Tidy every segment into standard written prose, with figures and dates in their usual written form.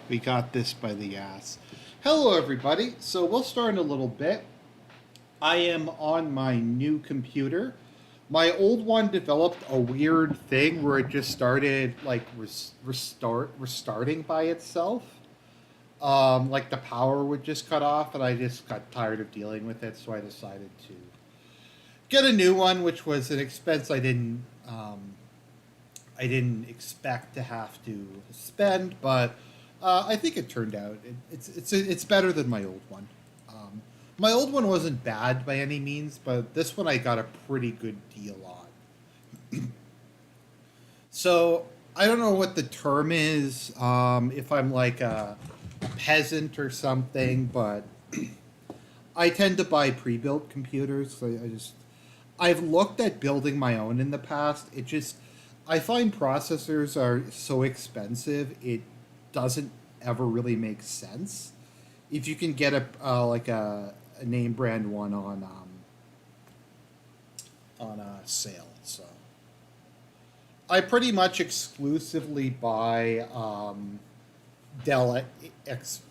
We got this by the ass. Hello, everybody. So we'll start in a little bit. I am on my new computer. My old one developed a weird thing where it just started like restarting by itself. Like the power would just cut off, and I just got tired of dealing with it, so I decided to get a new one, which was an expense I didn't expect to have to spend, but I think it turned out it's better than my old one. My old one wasn't bad by any means, but this one I got a pretty good deal on. So I don't know what the term is, if I'm like a peasant or something, but I tend to buy pre-built computers. So I've looked at building my own in the past. I find processors are so expensive. It doesn't ever really make sense. If you can get a name brand one on a sale, so I pretty much exclusively buy Dell X.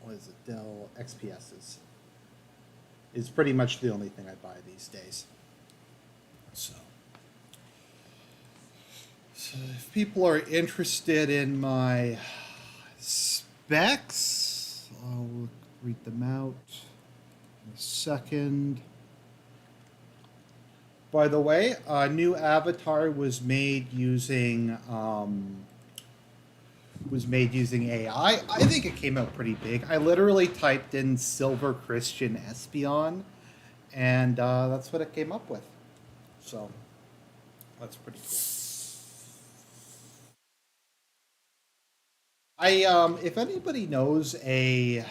What is it? Dell XPSs is pretty much the only thing I buy these days. So. So if people are interested in my specs, I'll read them out in a second. By the way, a new avatar was made using AI. I think it came out pretty big. I literally typed in Silver Christian Espion, and that's what it came up with. So that's pretty cool. If anybody knows a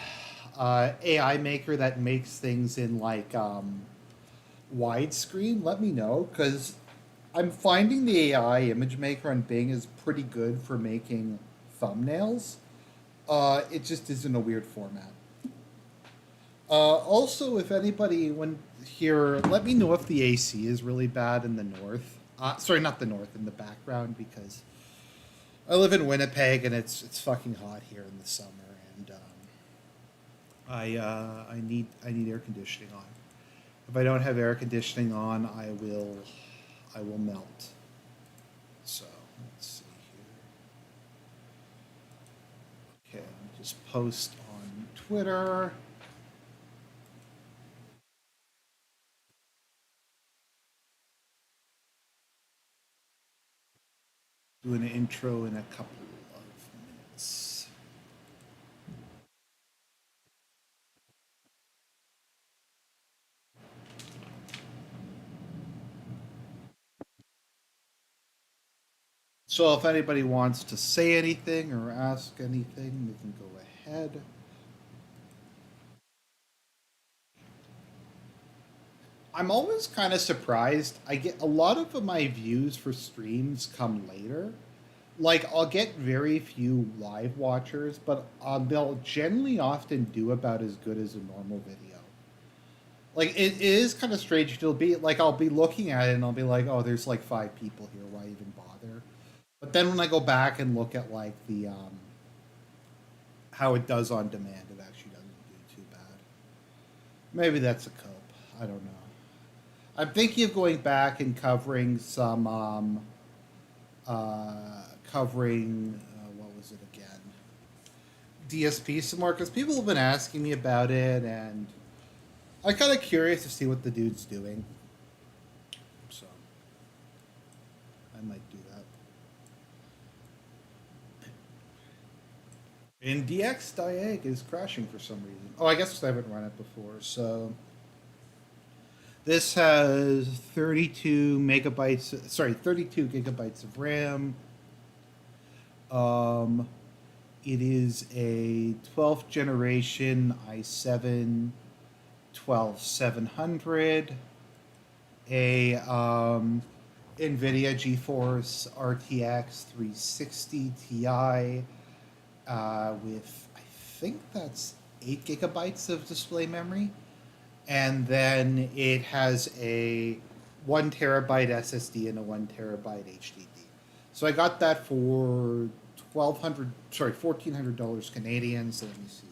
AI maker that makes things in like widescreen, let me know, because I'm finding the AI image maker on Bing is pretty good for making thumbnails. It just is in a weird format. Also, if anybody when here, let me know if the AC is really bad in the north. Sorry, not the north, in the background, because I live in Winnipeg and it's fucking hot here in the summer, and I need air conditioning on. If I don't have air conditioning on, I will melt. So let's see here. Okay, let me just post on Twitter. Do an intro in a couple of minutes. So if anybody wants to say anything or ask anything, they can go ahead. I'm always kind of surprised. I get a lot of my views for streams come later. Like I'll get very few live watchers, but they'll generally often do about as good as a normal video. Like it is kind of strange. It'll be like I'll be looking at it and I'll be like, oh, there's like 5 people here. Why even bother? But then when I go back and look at like the how it does on demand, it actually doesn't do too bad. Maybe that's a cope. I don't know. I'm thinking of going back and covering some covering what was it again? DSP some more, because people have been asking me about it, and I'm kind of curious to see what the dude's doing. So I might do that. And DX Diag is crashing for some reason. Oh, I guess I haven't run it before. So this has 32 megabytes. Sorry, 32 gigabytes of RAM. It is a 12th generation i7 12700, a NVIDIA GeForce RTX 360 Ti with, I think that's 8 gigabytes of display memory. And then it has a 1 terabyte SSD and a 1 terabyte HDD. So I got that for $1,400 Canadian. So let me see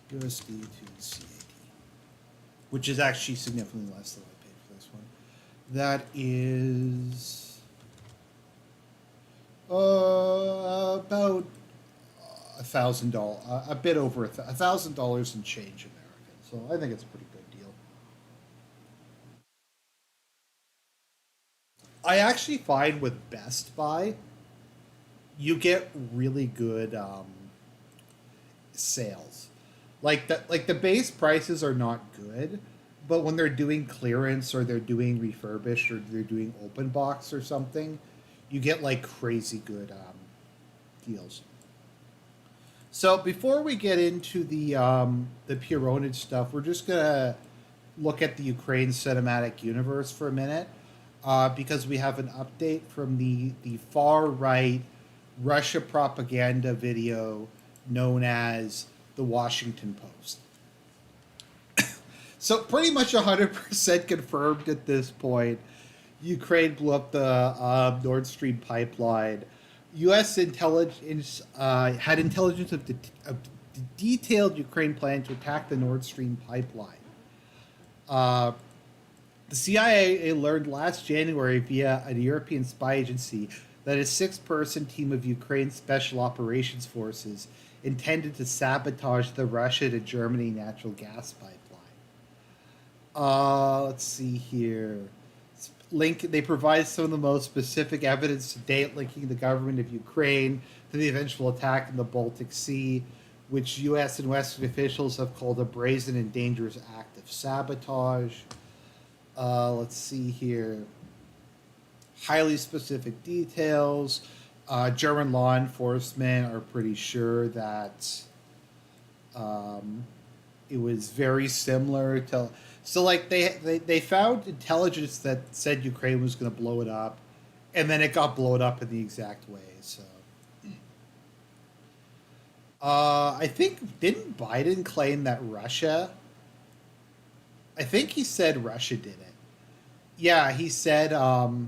here, USD to CAD, which is actually significantly less than I paid for this one. That is about $1,000, a bit over $1,000 and change American. So I think it's a pretty good deal. I actually find with Best Buy, you get really good sales. Like the base prices are not good, but when they're doing clearance or they're doing refurbished or they're doing open box or something, you get like crazy good deals. So before we get into the Pwnage stuff, we're just gonna look at the Ukraine cinematic universe for a minute, because we have an update from the far right Russia propaganda video known as the Washington Post. So pretty much 100% confirmed at this point. Ukraine blew up the Nord Stream pipeline. U.S. intelligence had intelligence of the detailed Ukraine plan to attack the Nord Stream pipeline. Uh, the CIA learned last January via a European spy agency that a six-person team of Ukraine Special Operations Forces intended to sabotage the Russia to Germany natural gas pipeline. Let's see here. They provide some of the most specific evidence to date linking the government of Ukraine to the eventual attack in the Baltic Sea, which U.S. and Western officials have called a brazen and dangerous act of sabotage. Let's see here. Highly specific details. German law enforcement are pretty sure that it was very similar to. So, like, they found intelligence that said Ukraine was going to blow it up, and then it got blown up in the exact way. So, I think, didn't Biden claim that Russia? I think he said Russia did it. Yeah, he said. Yeah,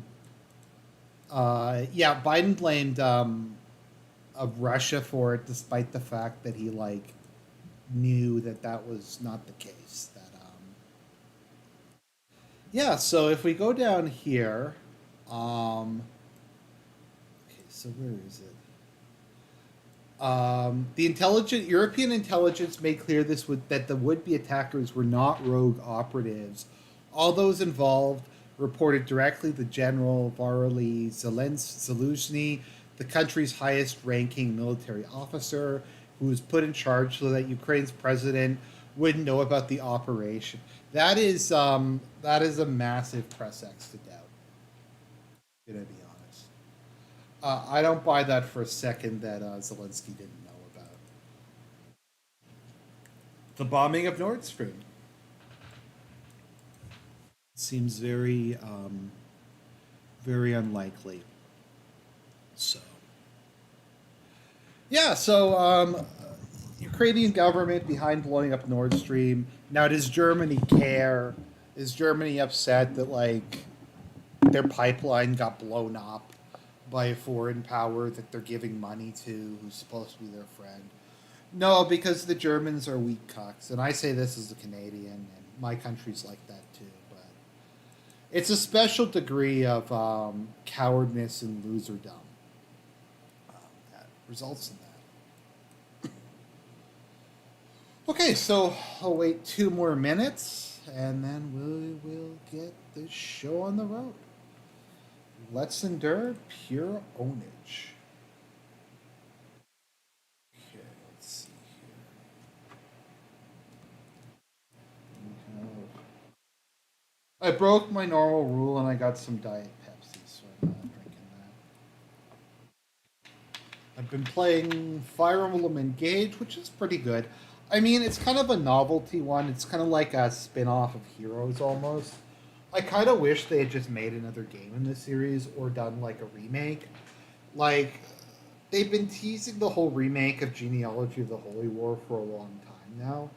Biden blamed of Russia for it, despite the fact that he like knew that that was not the case. Yeah, so if we go down here, okay, so where is it? The European intelligence made clear that the would-be attackers were not rogue operatives. All those involved reported directly to General Valery Zelensky, the country's highest-ranking military officer, who was put in charge so that Ukraine's president wouldn't know about the operation. That is a massive press X to doubt. Gonna be honest. I don't buy that for a second that Zelensky didn't know about the bombing of Nord Stream. Seems very unlikely. So, yeah. So, Ukrainian government behind blowing up Nord Stream. Now, does Germany care? Is Germany upset that like their pipeline got blown up by a foreign power that they're giving money to, who's supposed to be their friend? No, because the Germans are weak cocks, and I say this as a Canadian, and my country's like that too. But it's a special degree of cowardness and loserdom that results in that. Okay, so I'll wait 2 more minutes, and then we will get this show on the road. Let's endure pure ownage. Okay, let's see here. I broke my normal rule, and I got some Diet Pepsi, so I'm not drinking that. I've been playing Fire Emblem Engage, which is pretty good. I mean, it's kind of a novelty one. It's kind of like a spin-off of Heroes almost. I kind of wish they had just made another game in this series or done like a remake. Like, they've been teasing the whole remake of Genealogy of the Holy War for a long time now.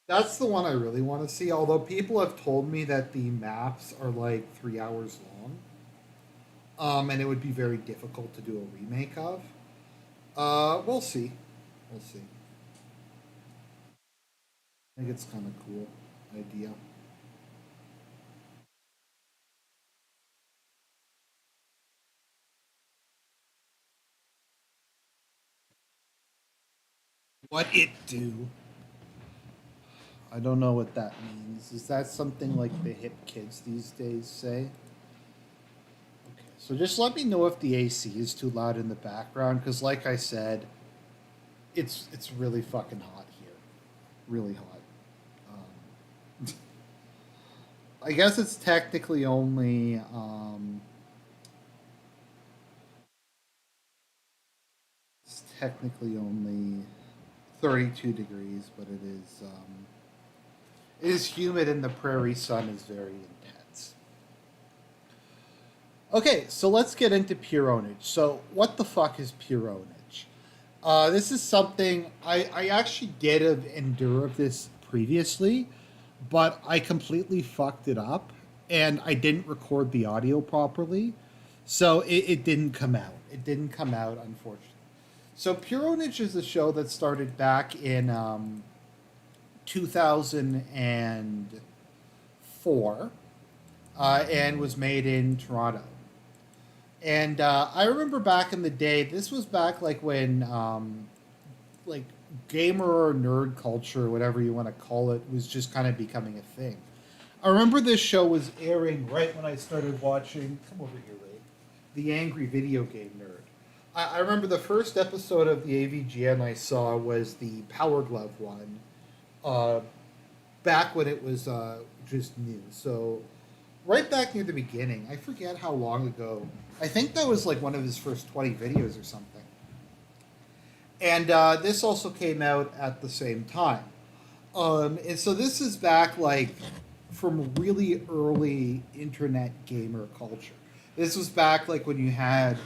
That's the one I really want to see, although people have told me that the maps are like 3 hours long. and it would be very difficult to do a remake of. We'll see. We'll see. I think it's kind of cool idea. What it do? I don't know what that means. Is that something like the hip kids these days say? Okay, so just let me know if the AC is too loud in the background, because like I said, it's really fucking hot here, really hot. Um, I guess it's technically only 32 degrees, but it is humid and the prairie sun is very intense. Okay, so let's get into Pwnage. So, what the fuck is Pwnage? This is something I actually did endure of this previously, but I completely fucked it up and I didn't record the audio properly, so it didn't come out. It didn't come out, unfortunately. So, Pwnage is a show that started back in 2004 and was made in Toronto. And I remember back in the day, this was back like when, like, gamer or nerd culture, whatever you want to call it, was just kind of becoming a thing. I remember this show was airing right when I started watching. Come over here, Ray. The Angry Video Game Nerd. I remember the first episode of the AVGN I saw was the Power Glove one, uh, back when it was just new. So, right back near the beginning. I forget how long ago. I think that was like one of his first 20 videos or something. And this also came out at the same time. And so this is back like from really early internet gamer culture. This was back like when you had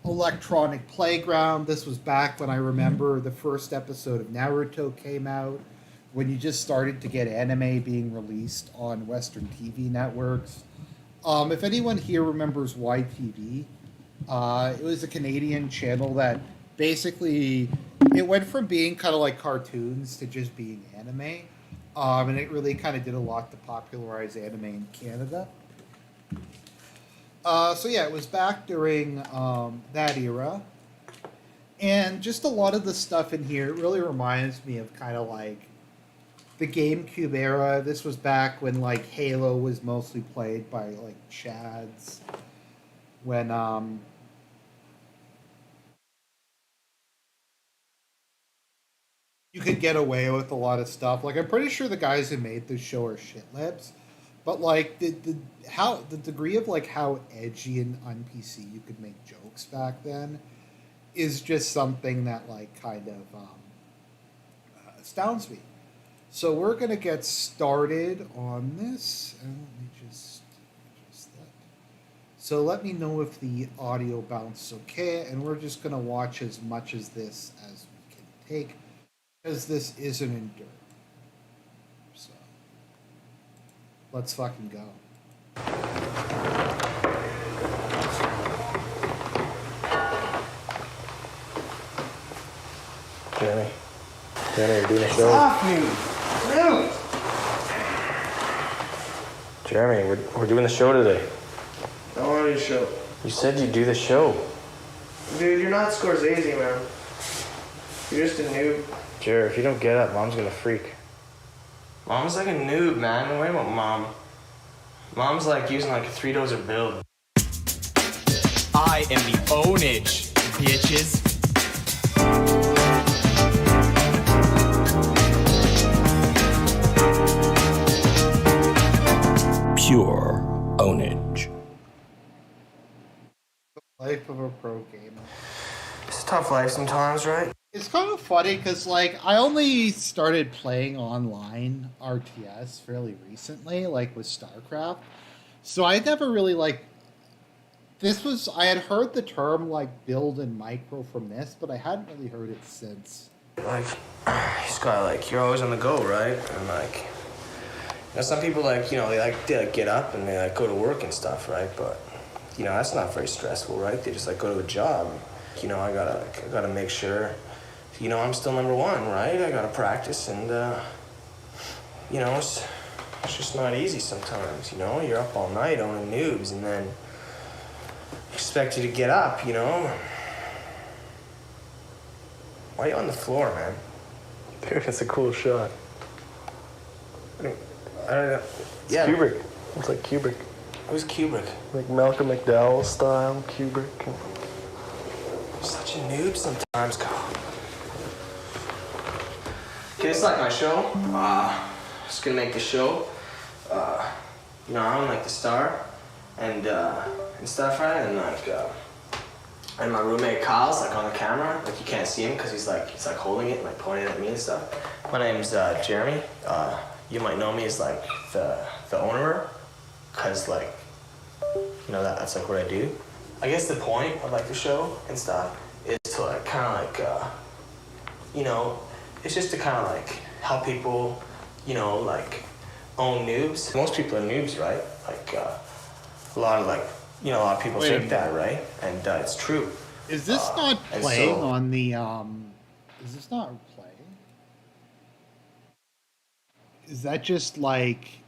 Electronic Playground. This was back when I remember the first episode of Naruto came out, when you just started to get anime being released on Western TV networks. If anyone here remembers YTV, it was a Canadian channel that basically it went from being kind of like cartoons to just being anime, and it really kind of did a lot to popularize anime in Canada. So yeah, it was back during that era, and just a lot of the stuff in here, it really reminds me of kind of like the GameCube era. This was back when like Halo was mostly played by like Chads. When you could get away with a lot of stuff. Like I'm pretty sure the guys who made this show are shitlibs. But like the degree of like how edgy and on PC you could make jokes back then is just something that like kind of astounds me. So we're gonna get started on this, and let me just adjust that. So let me know if the audio bounces okay, and we're just gonna watch as much as this as we can take, because this is an endure. So let's fucking go. Jeremy, you're doing a show. Off me! Dude! Jeremy, we're doing the show today. I don't want to show. You said you'd do the show. Dude, you're not Scorsese, man. You're just a noob. Jer, if you don't get up, Mom's gonna freak. Mom's like a noob, man. Don't worry about Mom. Mom's like using like a 3-dozer build. I am the Pwnage, bitches. Pure ownage. Life of a pro gamer. It's a tough life sometimes, right? It's kind of funny because, like, I only started playing online RTS fairly recently, like with StarCraft. So I never really, like, I had heard the term, like, build and micro from this, but I hadn't really heard it since. Like, you just gotta, like, you're always on the go, right? And, like, you know, some people, like, you know, they like get up and they, like, go to work and stuff, right? But you know, that's not very stressful, right? They just like go to a job. You know, I gotta make sure, you know, I'm still number one, right? I gotta practice, and you know, it's just not easy sometimes. You know, you're up all night owning noobs, and then expect you to get up. You know, why are you on the floor, man? Dude, it's a cool shot. I don't know. It's Kubrick. It's like Kubrick. Who's Kubrick? Like Malcolm McDowell style Kubrick. I'm such a noob sometimes, Carl. Okay, it's like my show. Just gonna make the show. You know, I'm like the star, and stuff, right? And like, and my roommate Kyle's like on the camera. Like you can't see him because he's like holding it, and, like pointing at me and stuff. My name's Jeremy. You might know me as like the owner, cause like, you know, that's like what I do. I guess the point of like the show and stuff is to like kind of like, you know, it's just to kind of like help people, you know, like own noobs. Most people are noobs, right? Like a lot of like, you know, a lot of people think that, right? And it's true. Is this not playing on the is this not playing? Is that just like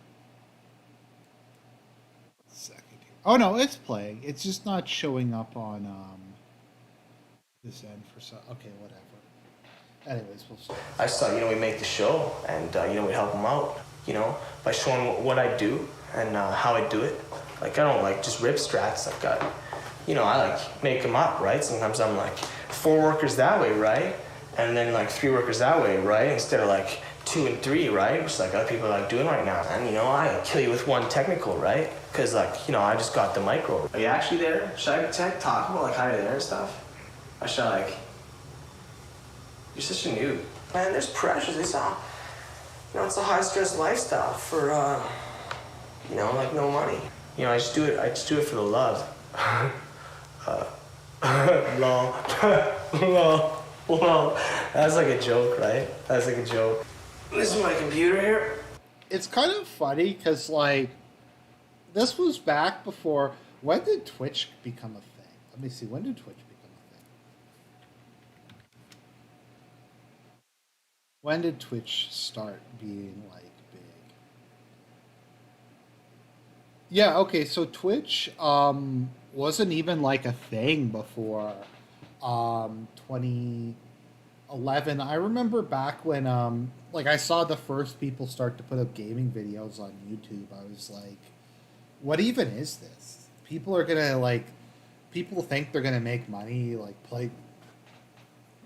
oh no, it's playing. It's just not showing up on this end for some. Okay, whatever. Anyways, we'll see. I saw, you know, we make the show, and you know, we help them out, you know, by showing what I do and how I do it. Like I don't like just rip strats. Like you know, I like make them up, right? Sometimes I'm like 4 workers that way, right? And then like 3 workers that way, right? Instead of like 2 and 3, right? Which like other people are like doing right now. And you know, I kill you with 1 technical, right? Cause like, you know, I just got the micro. Are you actually there? Should I talk about like how you're there and stuff? I should like, you're such a noob. Man, there's pressures. It's all, you know, it's a high stress lifestyle for, you know, like no money. You know, I just do it for the love. Lol. Lol. Lol. That's like a joke, right? That's like a joke. This is my computer here. It's kind of funny because, like, this was back before. When did Twitch become a thing? Let me see. When did Twitch become a thing? When did Twitch start being, like, big? Yeah, okay, so Twitch wasn't even, like, a thing before 2011. I remember back when, like, I saw the first people start to put up gaming videos on YouTube. I was like, what even is this? People are gonna, like, people think they're gonna make money, like, play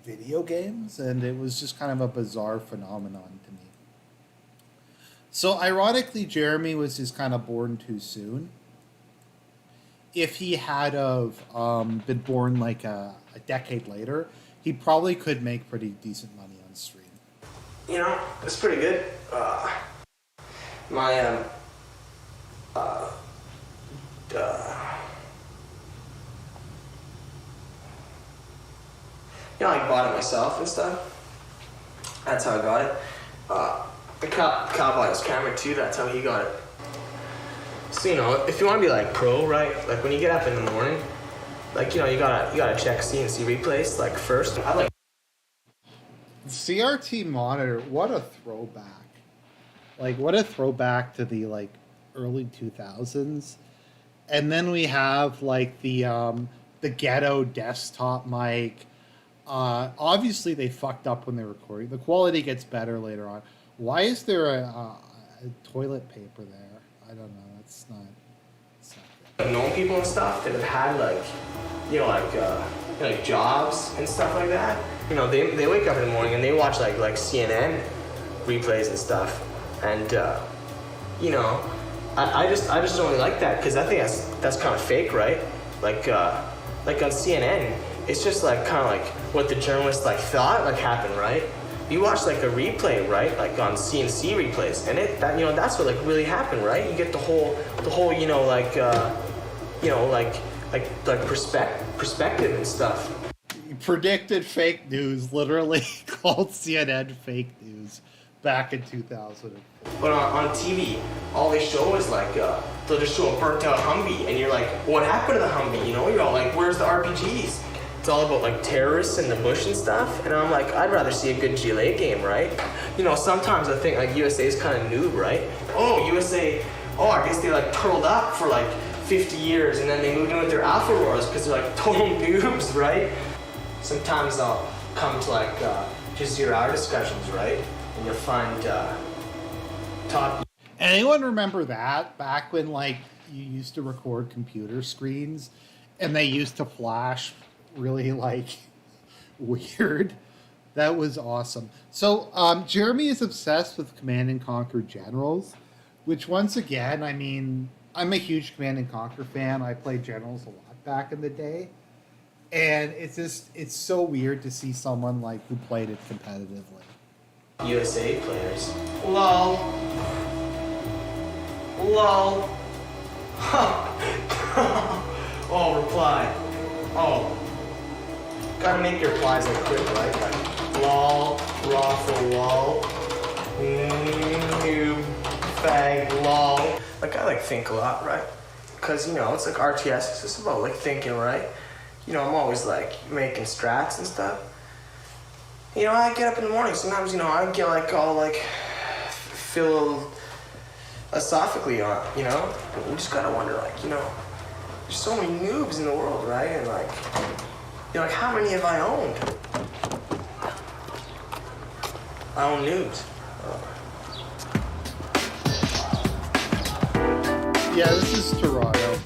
video games, and it was just kind of a bizarre phenomenon to me. So, ironically, Jeremy was just kind of born too soon. If he had of been born, like, a decade later, he probably could make pretty decent money on stream. You know, it's pretty good. My you know, I bought it myself and stuff. That's how I got it. The cop bought his camera too. That's how he got it. So, you know, if you want to be like pro, right? Like when you get up in the morning, like, you know, you gotta check CNC replays like first. I like CRT monitor. What a throwback! Like, what a throwback to the like early 2000s. And then we have like the ghetto desktop mic. Obviously, they fucked up when they were recording. The quality gets better later on. Why is there a toilet paper there? I don't know. It's not I've known people and stuff that have had like, you know, like jobs and stuff like that. You know, they wake up in the morning and they watch like CNN replays and stuff, and you know, I just don't really like that because I think that's kind of fake, right? Like on CNN, it's just like kind of like what the journalists like thought like happened, right? You watch like a replay, right? Like on CNC replays, and that you know, that's what like really happened, right? You get the whole you know, like you know, like perspective and stuff. predicted fake news. Literally called CNN fake news. back in 2000. But on TV, all they show is like, they'll just show a burnt out Humvee, and you're like, what happened to the Humvee? You know, you're all like, where's the RPGs? It's all about like terrorists in the bush and stuff, and I'm like, I'd rather see a good GLA game, right? You know, sometimes I think like USA is kind of noob, right? Oh, USA, oh, I guess they like curled up for like 50 years, and then they moved in with their alpha wars because they're like total noobs, right? Sometimes I'll come to like just 0 hour discussions, right? And you'll find top. Anyone remember that back when like you used to record computer screens and they used to flash really like weird? That was awesome. So Jeremy is obsessed with Command and Conquer Generals, which once again, I mean, I'm a huge Command and Conquer fan. I played Generals a lot back in the day. And it's so weird to see someone like who played it competitively. USA players. Lol. Lol. Oh, reply. Oh. Gotta make your replies like quick, right? Like, lol, raffle, lol, noob, fag, lol. Like, I like think a lot, right? Because, you know, it's like RTS, it's just about like thinking, right? You know, I'm always like making strats and stuff. You know, I get up in the morning, sometimes, you know, I get like all like philosophically on, you know? You just gotta wonder, like, you know, there's so many noobs in the world, right? And like, you know, like how many have I owned? I own noobs. Yeah, this is Toronto.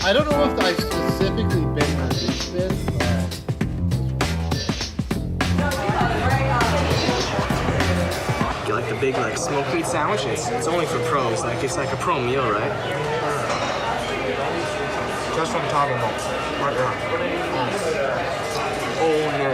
I don't know if I've specifically been to this, but Get like the big like smoked meat sandwiches. It's only for pros. Like it's like a pro meal, right? That's what I'm talking about. Right there. Oh no.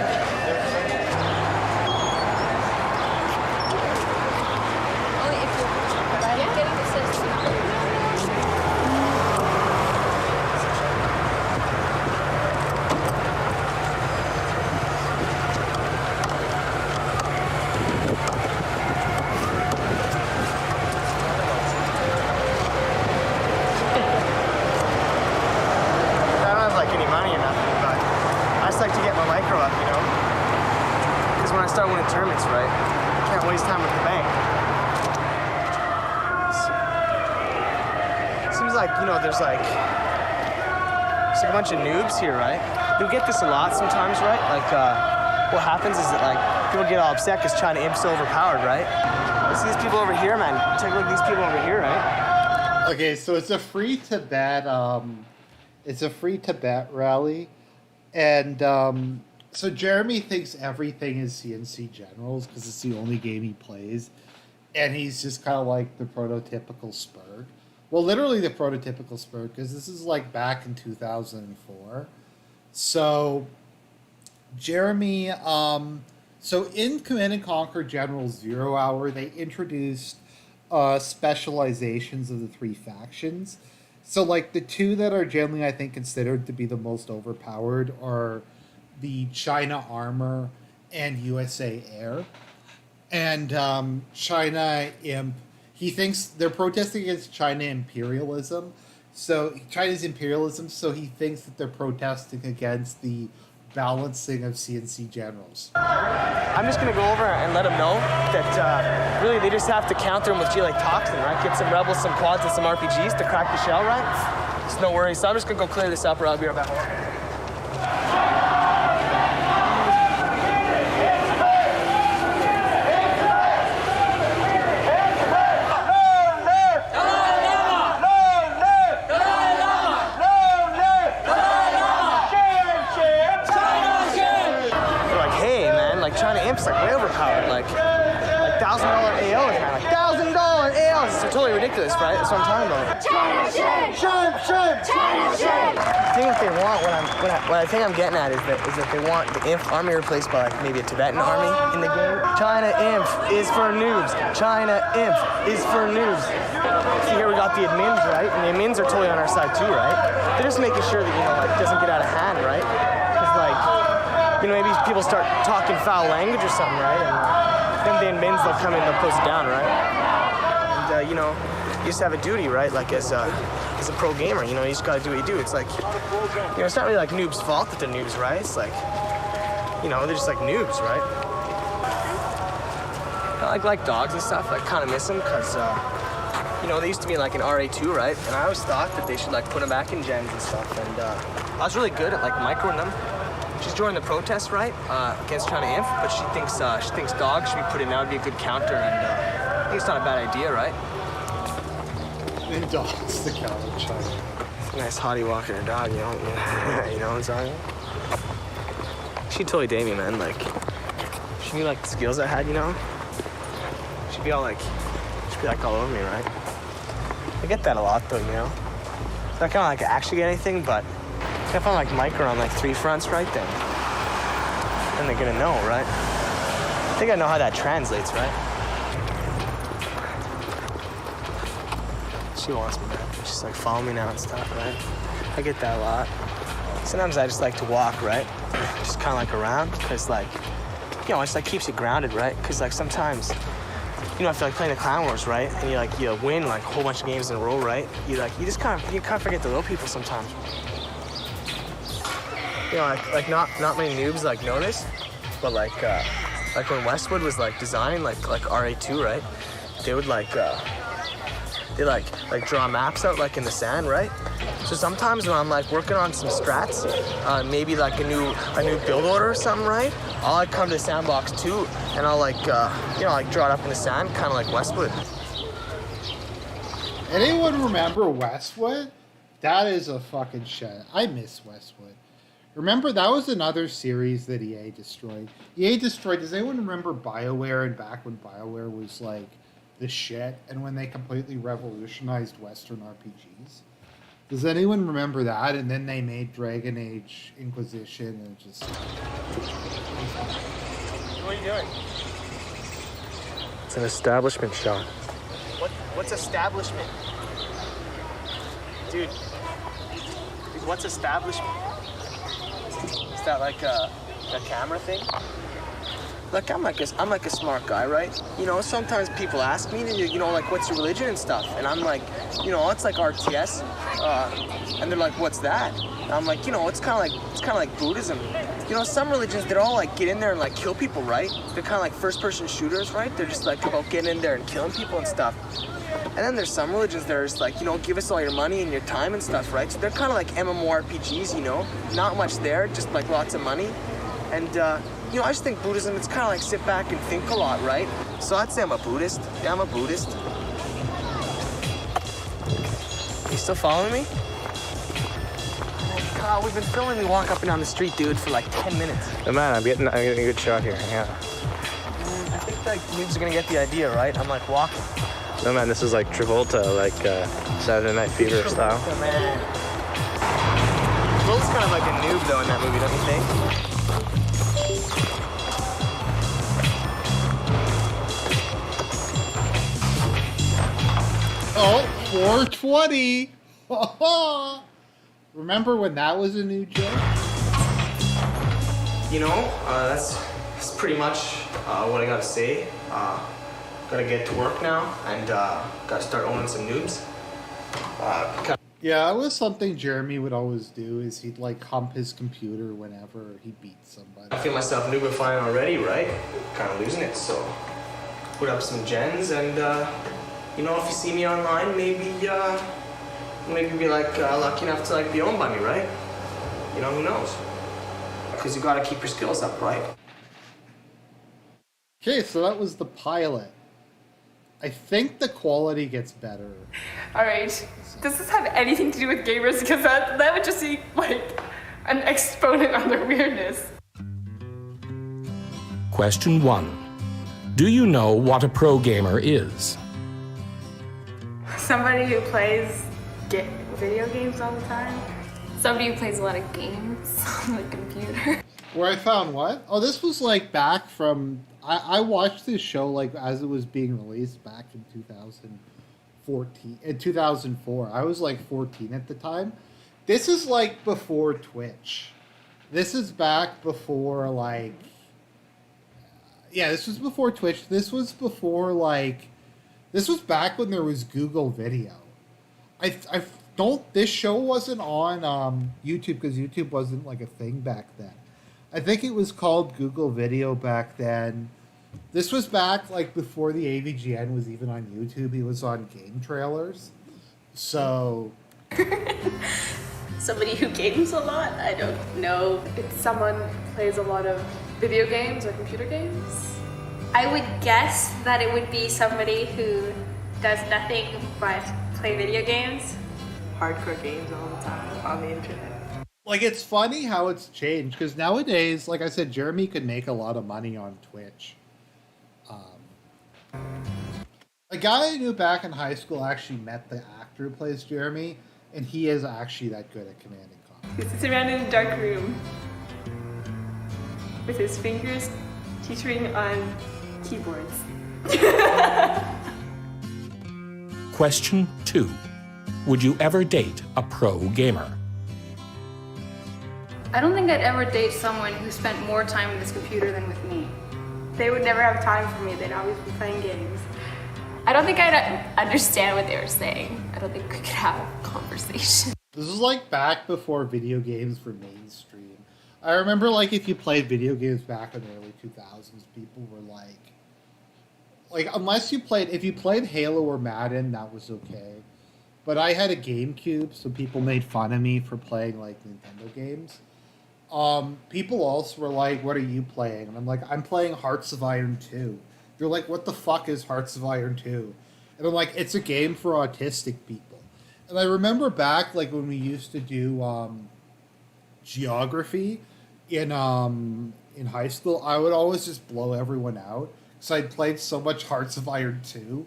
Tournaments, right? Can't waste time with the bank. Seems like, you know, there's like a bunch of noobs here, right? You'll get this a lot sometimes, right? Like, what happens is that like people get all upset because China Imp's overpowered, right? You see these people over here, man. Take a look at these people over here, right? okay, so it's a free Tibet rally, and so Jeremy thinks everything is CNC Generals because it's the only game he plays, and he's just kind of like the prototypical Spurg. Well, literally the prototypical Spurg, because this is like back in 2004. So Jeremy, so in Command & Conquer Generals 0 Hour, they introduced specializations of the three factions. So like the two that are generally, I think, considered to be the most overpowered are the China Armor and USA Air. And China Imp, he thinks they're protesting against China imperialism. So China's imperialism, so he thinks that they're protesting against the balancing of CNC Generals. I'm just gonna go over and let them know that really they just have to counter them with G-like Toxin, right? Get some Rebels, some Quads, and some RPGs to crack the shell, right? It's no worries. So I'm just gonna go clear this up or I'll be right back. Like way overpowered, like $1,000 AOs, man, like $1,000 AOs. It's totally ridiculous, right? That's what I'm talking about. China shit! I think what they want, what I think I'm getting at is that they want the Imp army replaced by like maybe a Tibetan army in the game. China Imp is for noobs. China Imp is for noobs. See here we got the admins, right? And the admins are totally on our side too, right? They're just making sure that, you know, like it doesn't get out of hand, right? Because like, you know, maybe people start talking foul language or something, right? And them damn bins, they'll come in, they'll close it down, right? And you know, you just have a duty, right? Like as a pro gamer, you know, you just gotta do what you do. It's like, you know, it's not really like noobs' fault that they're noobs, right? It's like, you know, they're just like noobs, right? I like dogs and stuff. I kind of miss them because, you know, they used to be like an RA2, right? And I always thought that they should like put them back in gens and stuff. And I was really good at like microing them. She's joined the protest, right, against trying to inf, but she thinks dogs should be put in. That would be a good counter, and I think it's not a bad idea, right? And dogs, the counter child. Nice hottie walking her dog, you know, you know what I'm saying? She'd totally date me, man. Like, she knew like the skills I had, you know. She'd be like all over me, right? I get that a lot, though, you know. It's not kind of like I actually get anything, but if I'm like micro on like 3 fronts, right then they're gonna know, right? I think I know how that translates, right? She wants me back. She's like, follow me now and stuff, right? I get that a lot. Sometimes I just like to walk, right? Just kind of like around, because like, you know, it's like keeps you grounded, right? Because like sometimes, you know, I feel like playing the Clan Wars, right? And you win like a whole bunch of games in a row, right? You just kind of forget the little people sometimes. You know, like not many noobs like know this, but like when Westwood was like designing like RA2, right? They would like draw maps out like in the sand, right? So sometimes when I'm like working on some strats, maybe like a new build order or something, right? I'll like come to the sandbox too, and I'll like you know, like draw it up in the sand, kind of like Westwood. Anyone remember Westwood? That is a fucking shit. I miss Westwood. Remember, that was another series that EA destroyed. EA destroyed, does anyone remember BioWare, and back when BioWare was like the shit, and when they completely revolutionized Western RPGs? Does anyone remember that? And then they made Dragon Age Inquisition, and it just... What are you doing? It's an establishment shot. What's establishment? Dude, what's establishment? Is that like a camera thing? Like I'm like a smart guy, right? You know, sometimes people ask me, you know, like what's your religion and stuff, and I'm like, you know, it's like RTS, and they're like, what's that? And I'm like, you know, it's kind of like Buddhism. You know, some religions, they're all like get in there and like kill people, right? They're kind of like first-person shooters, right? They're just like about getting in there and killing people and stuff. And then there's some religions that are just like, you know, give us all your money and your time and stuff, right? So they're kind of like MMORPGs, you know? Not much there, just like lots of money. And, you know, I just think Buddhism, it's kind of like sit back and think a lot, right? So I'd say I'm a Buddhist. Yeah, I'm a Buddhist. You still following me? Oh, God, we've been filming me walk up and down the street, dude, for like 10 minutes. Oh, man, I'm getting a good shot here, yeah. I think like noobs are gonna get the idea, right? I'm like walking. No, man, this is like Travolta, like Saturday Night Fever style. Oh, man. Travolta's kind of like a noob, though, in that movie, don't you think? Oh, 420! Remember when that was a new joke? You know, that's pretty much what I gotta say. Gotta get to work now and gotta start owning some noobs. Yeah, it was something Jeremy would always do, is he'd like hump his computer whenever he beat somebody. I feel myself noobifying already, right? Kind of losing it, so put up some gens and you know, if you see me online, maybe be like lucky enough to like be owned by me, right? You know, who knows? Because you gotta keep your skills up, right? Okay, so that was the pilot. I think the quality gets better. Alright, does this have anything to do with gamers? Because that would just be like an exponent on their weirdness. Question 1. Do you know what a pro gamer is? Somebody who plays video games all the time. Somebody who plays a lot of games on the computer. Where I found what? Oh, this was like back from... I watched this show like as it was being released back in 2004. I was like 14 at the time. This is like before Twitch. This is back before like... Yeah, this was before Twitch. This was before, like, this was back when there was Google Video. I don't, this show wasn't on YouTube because YouTube wasn't, like, a thing back then. I think it was called Google Video back then. This was back, like, before the AVGN was even on YouTube. He was on game trailers. So... Somebody who games a lot? I don't know. It's someone who plays a lot of video games or computer games. I would guess that it would be somebody who does nothing but play video games. Hardcore games all the time on the internet. Like, it's funny how it's changed, because nowadays, like I said, Jeremy could make a lot of money on Twitch. A guy I knew back in high school actually met the actor who plays Jeremy, and he is actually that good at command and conquer. He sits around in a dark room with his fingers teetering on keyboards. Question 2. Would you ever date a pro gamer? I don't think I'd ever date someone who spent more time with his computer than with me. They would never have time for me. They'd always be playing games. I don't think I'd understand what they were saying. I don't think we could have a conversation. This is like back before video games were mainstream. I remember, like, if you played video games back in the early 2000s, people were like, unless you played, if you played Halo or Madden, that was okay. But I had a GameCube, so people made fun of me for playing, like, Nintendo games. People also were like, what are you playing? And I'm like, I'm playing Hearts of Iron 2. They're like, what the fuck is Hearts of Iron 2? And I'm like, it's a game for autistic people. And I remember back, like, when we used to do geography in high school, I would always just blow everyone out. Because I'd played so much Hearts of Iron 2.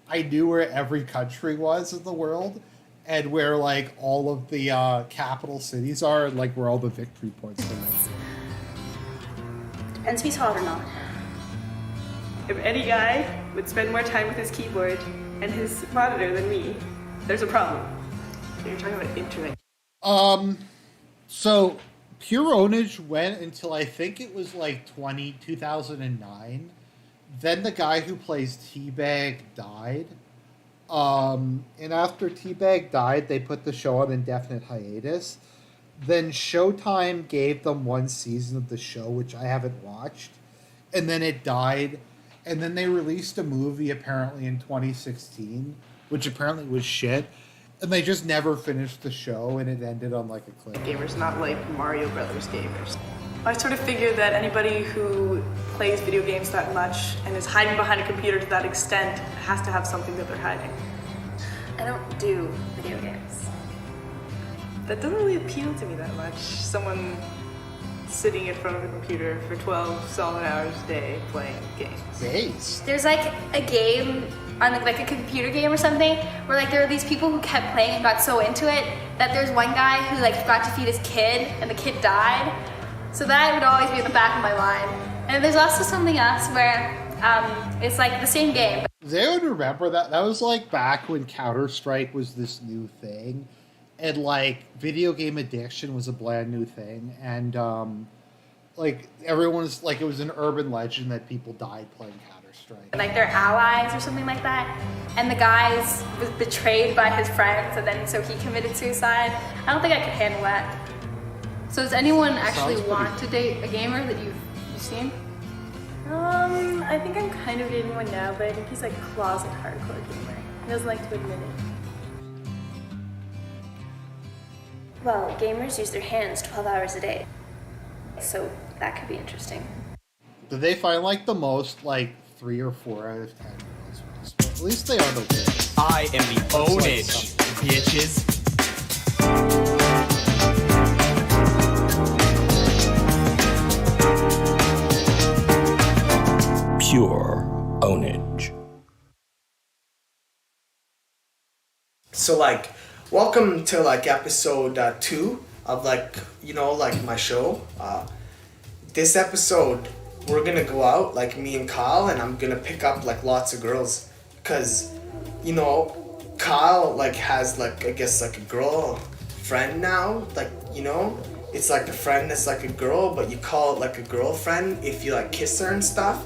I knew where every country was in the world, and where, like, all of the capital cities are, and, like, where all the victory points are. Depends if he's hot or not. If any guy would spend more time with his keyboard and his monitor than me, there's a problem. So you're talking about internet. So Pwnage went until I think it was like 2009. Then the guy who plays Teabag died. And after Teabag died, they put the show on indefinite hiatus. Then Showtime gave them one season of the show, which I haven't watched. And then it died. And then they released a movie apparently in 2016, which apparently was shit. And they just never finished the show, and it ended on like a cliff. Gamers, not like Mario Brothers gamers. I sort of figured that anybody who plays video games that much and is hiding behind a computer to that extent has to have something that they're hiding. I don't do video games. That doesn't really appeal to me that much. Someone sitting in front of a computer for 12 solid hours a day playing games. Days. There's like a game on like a computer game or something where like there were these people who kept playing and got so into it that there's one guy who like forgot to feed his kid and the kid died. So that would always be in the back of my mind. And there's also something else where it's like the same game. Does anyone remember that? That was like back when Counter-Strike was this new thing. And like video game addiction was a brand new thing. And like everyone was like, it was an urban legend that people died playing Counter-Strike. Like they're allies or something like that. And the guy was betrayed by his friends and then so he committed suicide. I don't think I could handle that. So does anyone actually want to date a gamer that you've seen? I think I'm kind of dating one now, but I think he's like a closet hardcore gamer. He doesn't like to admit it. Well, gamers use their hands 12 hours a day. So that could be interesting. Did they find like the most like 3 or 4 out of 10 girls? At least they are the worst. I am the Pwnage, bitches. Pure ownage. So like, welcome to like episode 2 of like, you know, like my show. This episode, we're gonna go out, like me and Kyle, and I'm gonna pick up like lots of girls. Cause, you know, Kyle like has like, I guess like a girl friend now, like, you know, it's like a friend that's like a girl, but you call it like a girlfriend if you like kiss her and stuff.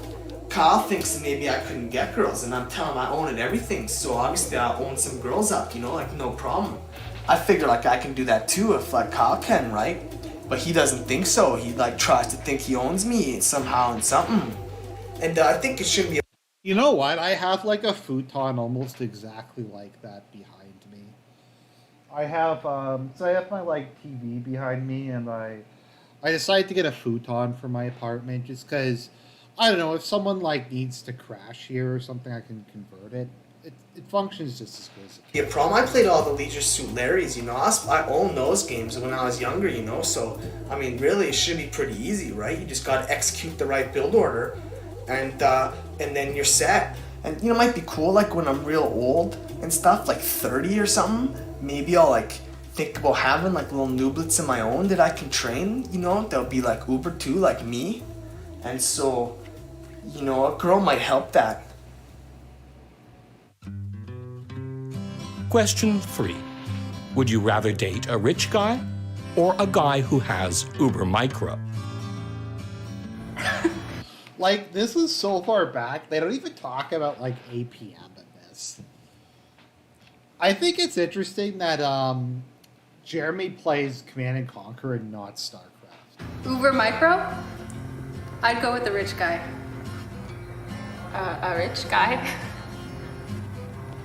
Kyle thinks maybe I couldn't get girls, and I'm telling him I own it everything, so obviously I own some girls up, you know, like no problem. I figure like I can do that too if like Kyle can, right? But he doesn't think so. He like tries to think he owns me somehow and something. And I think it should be. You know what? I have like a futon almost exactly like that behind me. I have so I have my like TV behind me, and I decided to get a futon for my apartment just because I don't know if someone like needs to crash here or something, I can convert it. It functions just as good as it can. Yeah, problem. I played all the Leisure Suit Larrys, you know. I own those games when I was younger, you know. So I mean, really, it should be pretty easy, right? You just gotta execute the right build order, and then you're set. And you know, it might be cool like when I'm real old and stuff, like 30 or something. Maybe I'll like think about having like little nooblets of my own that I can train. You know, they'll be like Uber too, like me. And so, you know, a girl might help that. Question 3. Would you rather date a rich guy or a guy who has Uber Micro? Like, this is so far back, they don't even talk about, like, APM in this. I think it's interesting that, Jeremy plays Command & Conquer and not StarCraft. Uber Micro? I'd go with the rich guy. A rich guy?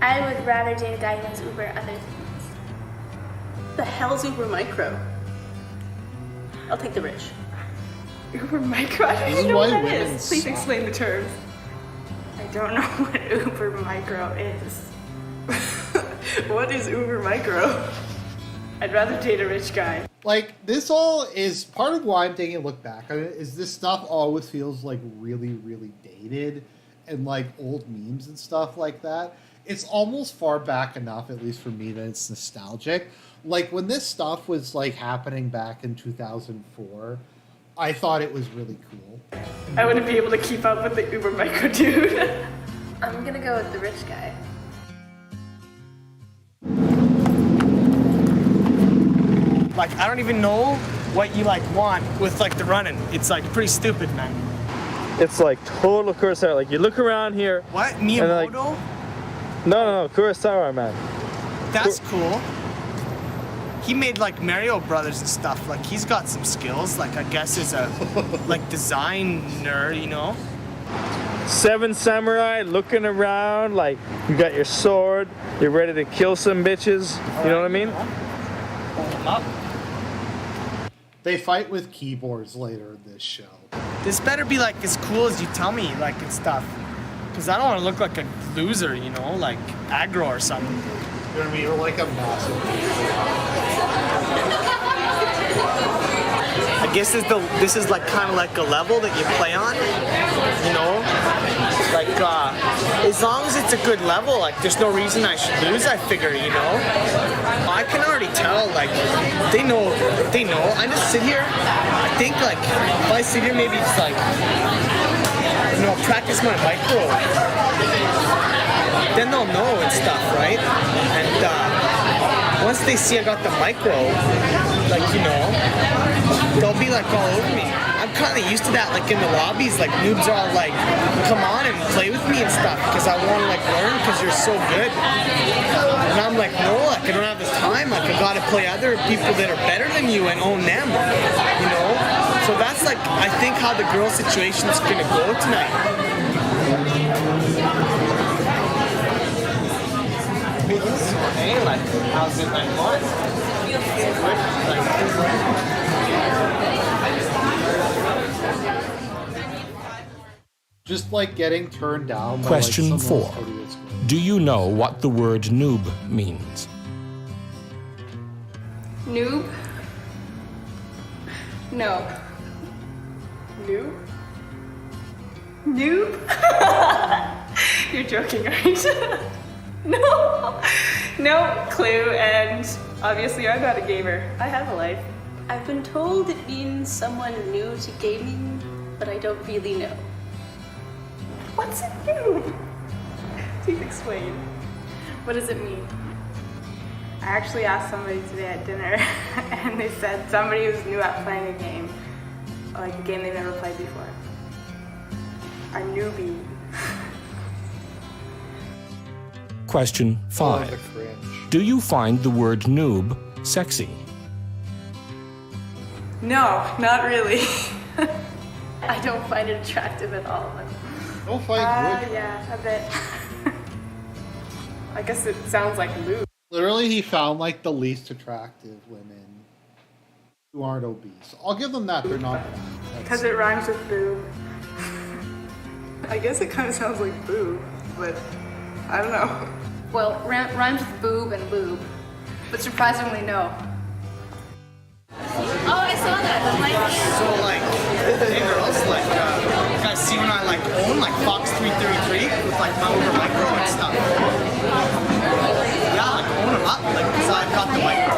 I would rather date a guy who has Uber other things. The hell's Uber Micro? I'll take the rich. Uber Micro? I don't This even is know why what that women is. Please suck. explain the terms. I don't know what Uber Micro is. What is Uber Micro? I'd rather date a rich guy. Like, this all is part of why I'm taking a look back on it, is this stuff always feels like really, really dated and like old memes and stuff like that. It's almost far back enough, at least for me, that it's nostalgic. Like, when this stuff was like happening back in 2004, I thought it was really cool. I wouldn't be able to keep up with the Uber Micro dude. I'm gonna go with the rich guy. Like, I don't even know what you like want with like the running. It's like pretty stupid, man. It's like total Kurosawa. Like you look around here. What? and Miyamoto? like- No, Kurosawa, man. That's cool. He made like Mario Brothers and stuff. Like he's got some skills. Like I guess as a like designer, you know. Seven Samurai, looking around like you got your sword. You're ready to kill some bitches. You know what I mean? Hold him up. They fight with keyboards later in this show. This better be like as cool as you tell me, like and stuff. Cause I don't want to look like a loser, you know, like aggro or something. You know what I mean? You're like a massive. I guess this is like kind of like a level that you play on, you know. Like as long as it's a good level, like there's no reason I should lose. I figure, you know. I can already tell, like they know. I just sit here. I think like if I sit here, maybe it's like, you know, practice my micro. Then they'll know and stuff, right? And once they see I got the micro, like, you know, they'll be like all over me. I'm kind of used to that, like in the lobbies, like noobs are all like, come on and play with me and stuff, because I want to like learn because you're so good. And I'm like, no, like I don't have the time. Like I gotta play other people that are better than you and own them, you know? So that's like, I think how the girl situation's gonna go tonight. Hey, like, how's it like going? Just like getting turned down. By, Question like, 4. Do you know what the word noob means? Noob? No. Noob? Noob? You're joking, right? No. No clue, and obviously I'm not a gamer. I have a life. I've been told it means someone new to gaming, but I don't really know. What's a noob? Please explain. What does it mean? I actually asked somebody today at dinner, and they said somebody who's new at playing a game, like a game they've never played before. a newbie. Question The 5. cringe. Do you find the word noob sexy? No, not really. I don't find it attractive at all. Don't fight wood. Yeah, a bit. I guess it sounds like lube. Literally, he found like the least attractive women who aren't obese. I'll give them that. They're not bad. Because it rhymes with boob. I guess it kind of sounds like boob, but I don't know. Well, rhymes with boob and lube, but surprisingly no. Oh, I saw that. So like, hey girls, like, you guys see when I like own like Fox 333 with like my over micro and stuff. Yeah, like own them up, like, cause I've got the micro.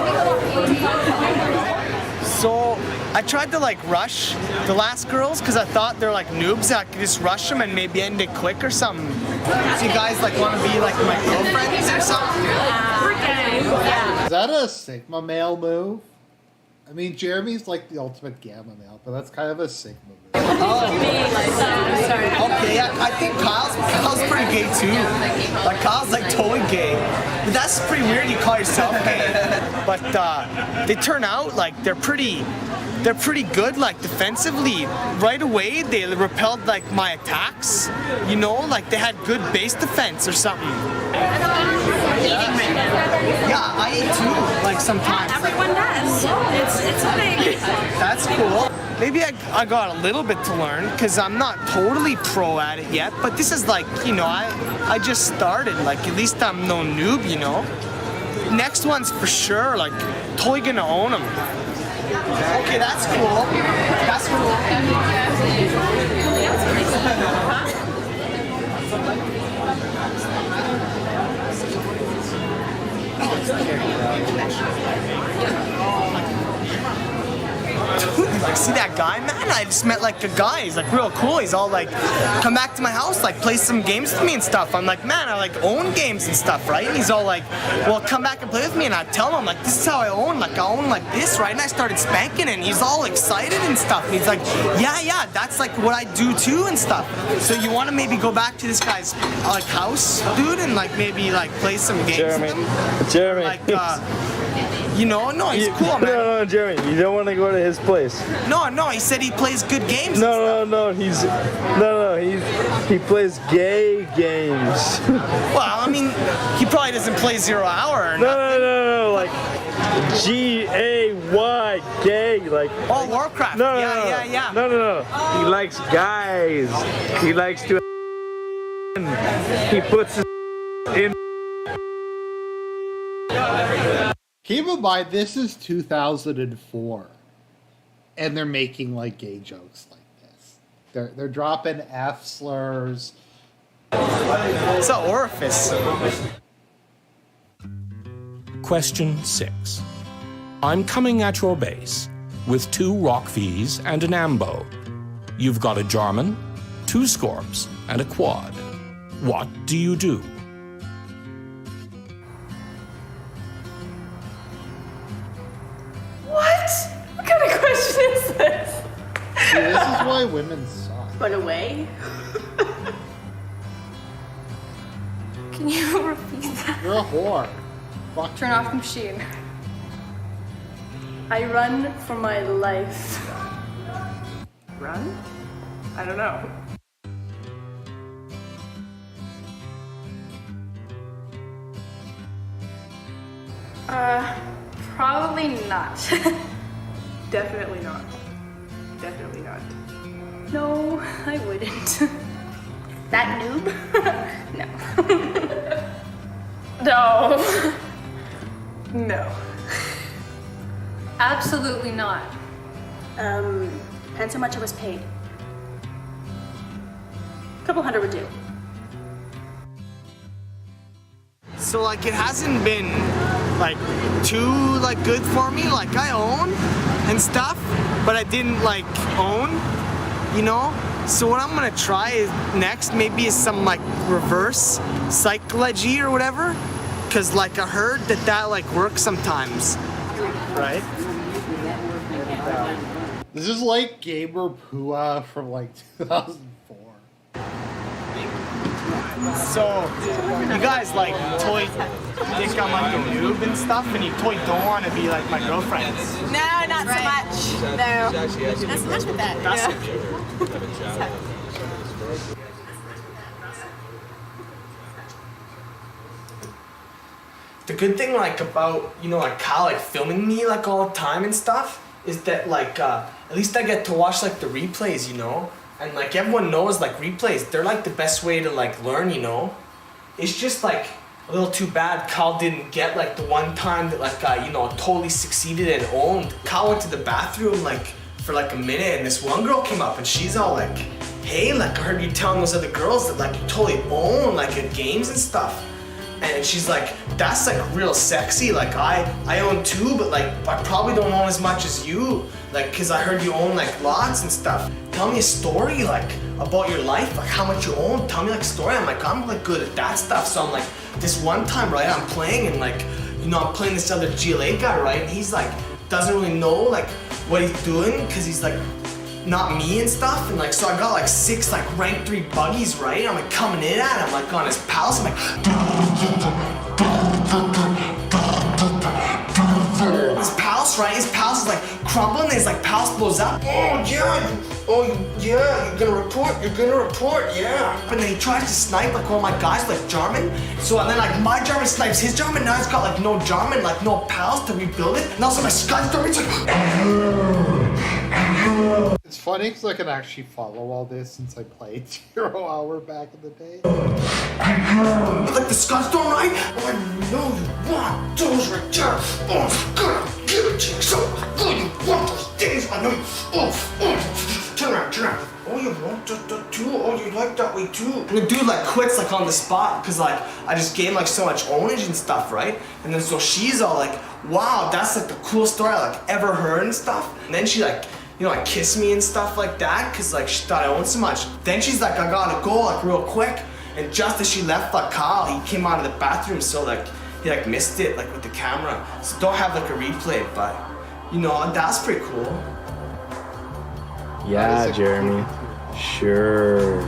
So I tried to like rush the last girls because I thought they're like noobs. I could just rush them and maybe end it quick or something. So you guys like want to be like my girlfriends or something? Is that a Sigma male move? I mean, Jeremy's like the ultimate gamma male, but that's kind of a Sigma move. Okay, yeah, I think Kyle's pretty gay too. Like Kyle's like totally gay. But that's pretty weird you call yourself gay. But they turn out like they're pretty good like defensively. Right away they repelled like my attacks. You know, like they had good base defense or something. Yeah, I eat too, like sometimes. Everyone does. It's a thing. That's cool. Maybe I got a little bit to learn because I'm not totally pro at it yet, but this is like, you know, I just started, like at least I'm no noob, you know. Next one's for sure, like totally gonna own them. Okay, that's cool. That's cool. Like, see that guy, man? I just met like a guy. He's like real cool. He's all like, come back to my house, like play some games with me and stuff. I'm like, man, I like own games and stuff, right? And he's all like, well, come back and play with me. And I tell him, like, this is how I own. Like, I own like this, right? And I started spanking it. And he's all excited and stuff. And he's like, yeah, that's like what I do too and stuff. So you want to maybe go back to this guy's like house, dude, and like maybe like play some games with him? Jeremy. Like, you know, no, he's cool, man. No, Jeremy, you don't want to go to his place. No, he said he plays good games. No, he plays gay games. Well, I mean, he probably doesn't play 0 Hour or No, like G-A-Y, gay, like. Oh, Warcraft. Yeah. No. He likes guys. He likes to. He puts his in. Keep in mind, this is 2004, and they're making like gay jokes like this. They're dropping F slurs. It's an orifice. Question 6. I'm coming at your base with 2 Rockvies and an Ambo. You've got a Jarman, 2 Scorps, and a Quad. What do you do? What? What kind of question is this? See, this is why women suck. Run away? Can you repeat that? You're a whore. Fuck Turn you. off the machine. I run for my life. Run? I don't know. Probably not. Definitely not. Definitely not. No, I wouldn't. That noob? No. No. Absolutely not. Depends how much I was paid. A couple hundred would do. So like it hasn't been like too like good for me. Like I own and stuff, but I didn't like own, you know? So what I'm gonna try is next maybe is some like reverse psychology or whatever. Cause like I heard that like works sometimes. Right? This is like Gamer Pua from like 2004. So, you guys like totally think I'm like a noob and stuff, and you totally don't want to be like my girlfriend. No, not so much. No. Not so much with that. That's Yeah. The good thing like about, you know, like Kyle like filming me like all the time and stuff is that like at least I get to watch like the replays, you know? And like everyone knows like replays, they're like the best way to like learn, you know? It's just like a little too bad Kyle didn't get like the one time that like I, you know, totally succeeded and owned. Kyle went to the bathroom like for like a minute and this one girl came up and she's all like, hey, like I heard you telling those other girls that like you totally own like at games and stuff. And she's like, that's like real sexy, like I own too, but like I probably don't own as much as you, like cause I heard you own like lots and stuff. Tell me a story like about your life, like how much you own, tell me like a story. I'm like, I'm like good at that stuff. So I'm like, this one time, right, I'm playing and like, you know, I'm playing this other GLA guy, right, and he's like, doesn't really know like what he's doing cause he's like, not me and stuff, and like so I got like 6 like rank 3 buggies, right? I'm like coming in at him like on his palace. I'm like his palace, right? His palace is like crumbling, and his like palace blows up. Oh yeah, you're gonna report, yeah. But then he tries to snipe like one of my guys like German. So and then like my German snipes his German, now he's got like no German, like no pals to rebuild it. And also my Scottish German's like It's funny because I can actually follow all this since I played 0 Hour back in the day. Like the Scotch Storm, right? I know you want those right there. Oh, I'm gonna give it to you. So, oh, you want those things? I know you. Oh, turn around. Oh, you want that too? Oh, you like that way too? And the dude like quits like on the spot because like I just gave him like so much ownage and stuff, right? And then so she's all like, wow, that's like the coolest story I like ever heard and stuff. And then she like, you know, like kiss me and stuff like that because like she thought I owned so much. Then she's like, I gotta go like real quick. And just as she left like Kyle, he came out of the bathroom, so like he like missed it like with the camera. So don't have like a replay, but you know, that's pretty cool. Yeah, Jeremy. Sure.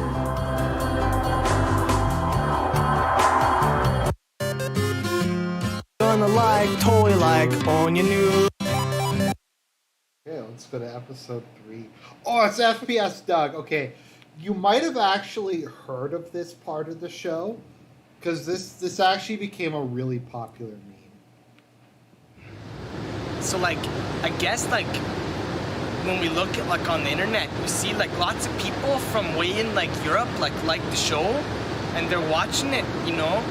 Gonna like, totally like, on your new. Okay, let's go to episode 3. Oh, it's FPS Doug. Okay, you might have actually heard of this part of the show because this actually became a really popular meme. So like, I guess like when we look at like on the internet, we see like lots of people from way in like Europe like the show, and they're watching it, you know,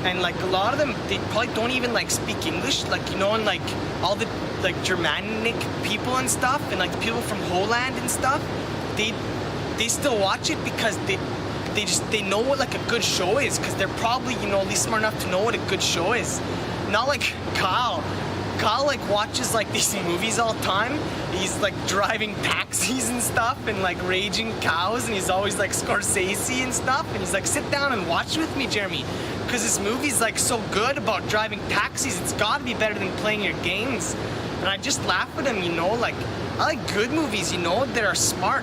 and like a lot of them they probably don't even like speak English, like you know, and like all the like Germanic people and stuff, and like the people from Holland and stuff, they still watch it because they know what like a good show is, because they're probably, you know, at least smart enough to know what a good show is. Not like Kyle like watches like these movies all the time. He's like driving taxis and stuff and like raging cows, and he's always like Scorsese and stuff, and he's like, sit down and watch with me, Jeremy, because this movie's like so good about driving taxis, it's gotta be better than playing your games. And I just laugh at him, you know, like I like good movies, you know, that are smart.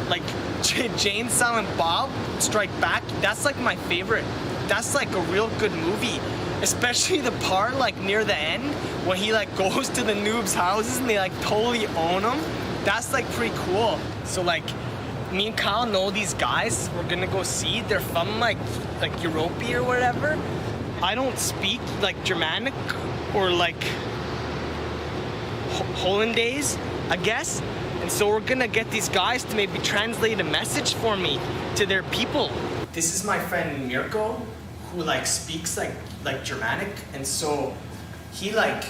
Like Jane, Silent Bob, Strike Back, that's like my favorite. That's like a real good movie. Especially the part like near the end when he like goes to the noobs' houses and they like totally own them. That's like pretty cool. So like me and Kyle know these guys we're gonna go see. They're from like Europe or whatever. I don't speak like Germanic or like Hollandaise, I guess. And so we're gonna get these guys to maybe translate a message for me to their people. This is my friend Mirko, who like speaks like Germanic, and so he like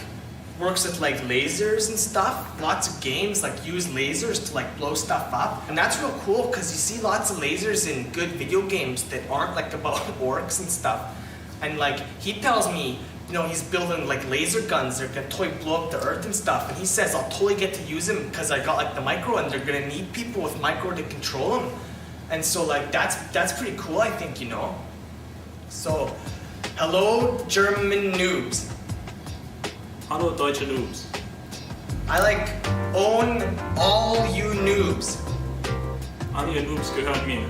works with like lasers and stuff. Lots of games like use lasers to like blow stuff up, and that's real cool because you see lots of lasers in good video games that aren't like about orcs and stuff. And like he tells me, you know, he's building like laser guns that are gonna totally blow up the earth and stuff, and he says I'll totally get to use them because I got like the micro, and they're gonna need people with micro to control them. And so like that's pretty cool, I think, you know. So, hello German noobs. Hallo deutsche Noobs. I like own all you noobs. Alle ihr Noobs gehören mir.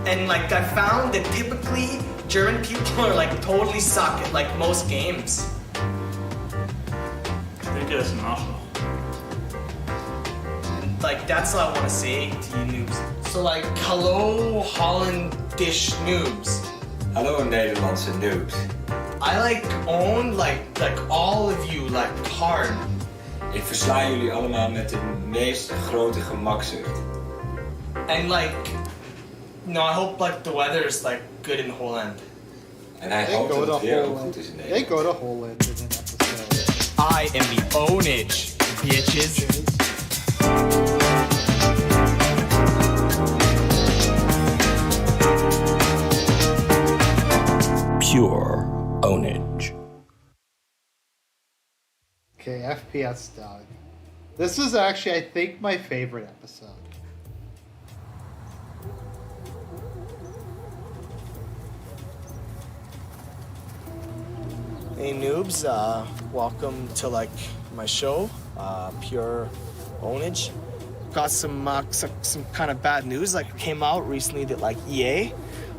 And like I found that typically German people are like totally suck at like most games. That's not. Like that's all I want to say to you noobs. So like, hello Hollandish noobs. Hallo Nederlandse noobs. I like own like all of you like hard. Ik versla jullie allemaal met de meest grote gemakzucht. And like, no, I hope like the weather is like good in Holland. En hij hoopt dat het weer ook goed is in They Nederland. go to Holland in an episode. I am the Pwnage, bitches. Pure ownage. Okay, FPS Doug. This is actually, I think, my favorite episode. Hey noobs, welcome to like my show, Pure Ownage. Got some kind of bad news. Like came out recently that like EA,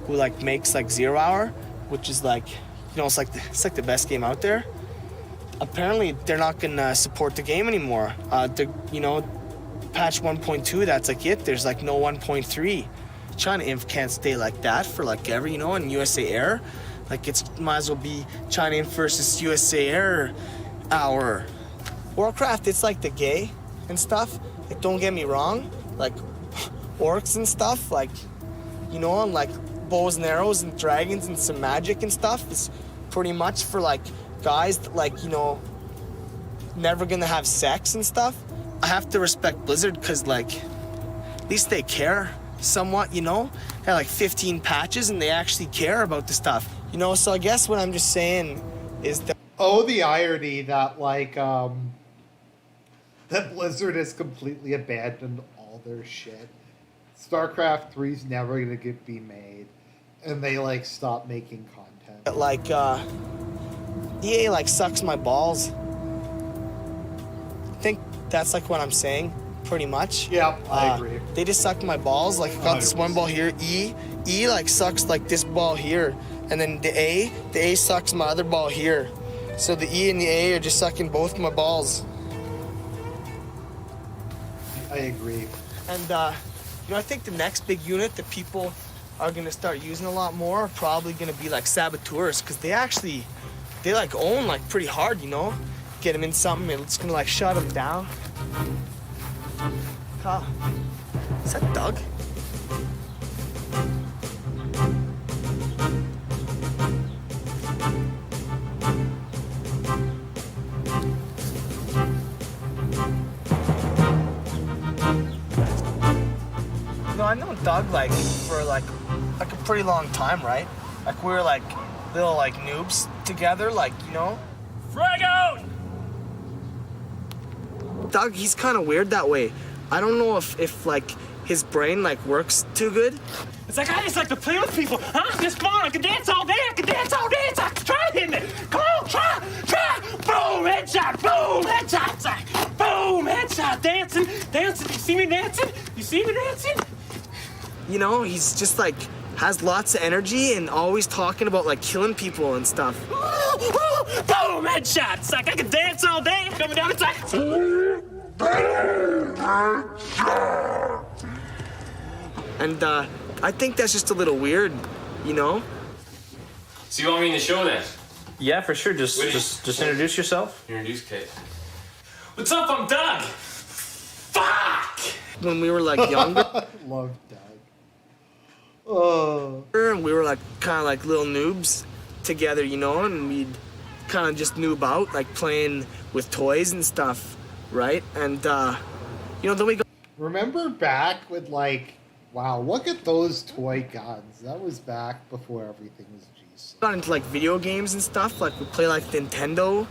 who like makes like 0 Hour, which is like, you know, it's like the best game out there. Apparently they're not gonna support the game anymore. You know, patch 1.2, that's like it. There's like no 1.3. China Inf can't stay like that for like ever, you know, and USA Air. Like it's might as well be China Inf versus USA Air Hour. Warcraft, it's like the gay and stuff. Like don't get me wrong, like orcs and stuff, like, you know, and like bows and arrows and dragons and some magic and stuff is pretty much for like guys that like, you know, never gonna have sex and stuff. I have to respect Blizzard because like at least they care somewhat, you know. Got like 15 patches and they actually care about the stuff, you know. So I guess what I'm just saying is that the irony that like that Blizzard has completely abandoned all their shit. StarCraft 3's never gonna be made, and they like stop making content. like EA like sucks my balls. I think that's like what I'm saying, pretty much. Yeah, I agree. They just suck my balls. Like I got this one ball here. E like sucks like this ball here, and then the A sucks my other ball here. So the E and the A are just sucking both my balls. I agree. And you know, I think the next big unit that people are gonna start using a lot more are probably gonna be like saboteurs, because they like own like pretty hard, you know. Get them in something and it's gonna like shut them down. Huh. Is that Doug? No, I know Doug like for like a pretty long time, right? Like we were like little like noobs together, like, you know. Frag out! Doug, he's kind of weird that way. I don't know if like his brain like works too good. It's like I just like to play with people. Huh? Just come on, I can dance all day. I can dance all day. Try to hit me. Come on, try. Boom, headshot. Boom, headshot. Boom, headshot. Dancing. You see me dancing? You know, he's just like has lots of energy and always talking about like killing people and stuff. Boom, headshot. It's like I can dance all day. Coming down, it's like. And I think that's just a little weird, you know? So you want me in the show then? Yeah, for sure. Just introduce yourself. Introduce Kate. What's up? I'm Doug. Fuck! When we were like younger. Love Doug. Oh. And we were like kind of like little noobs together, you know, and we'd kind of just noob out, like playing with toys and stuff, right? And you know, then we go. Remember back with like, wow, look at those toy guns. That was back before everything was G's. Got into like video games and stuff. Like we play like Nintendo,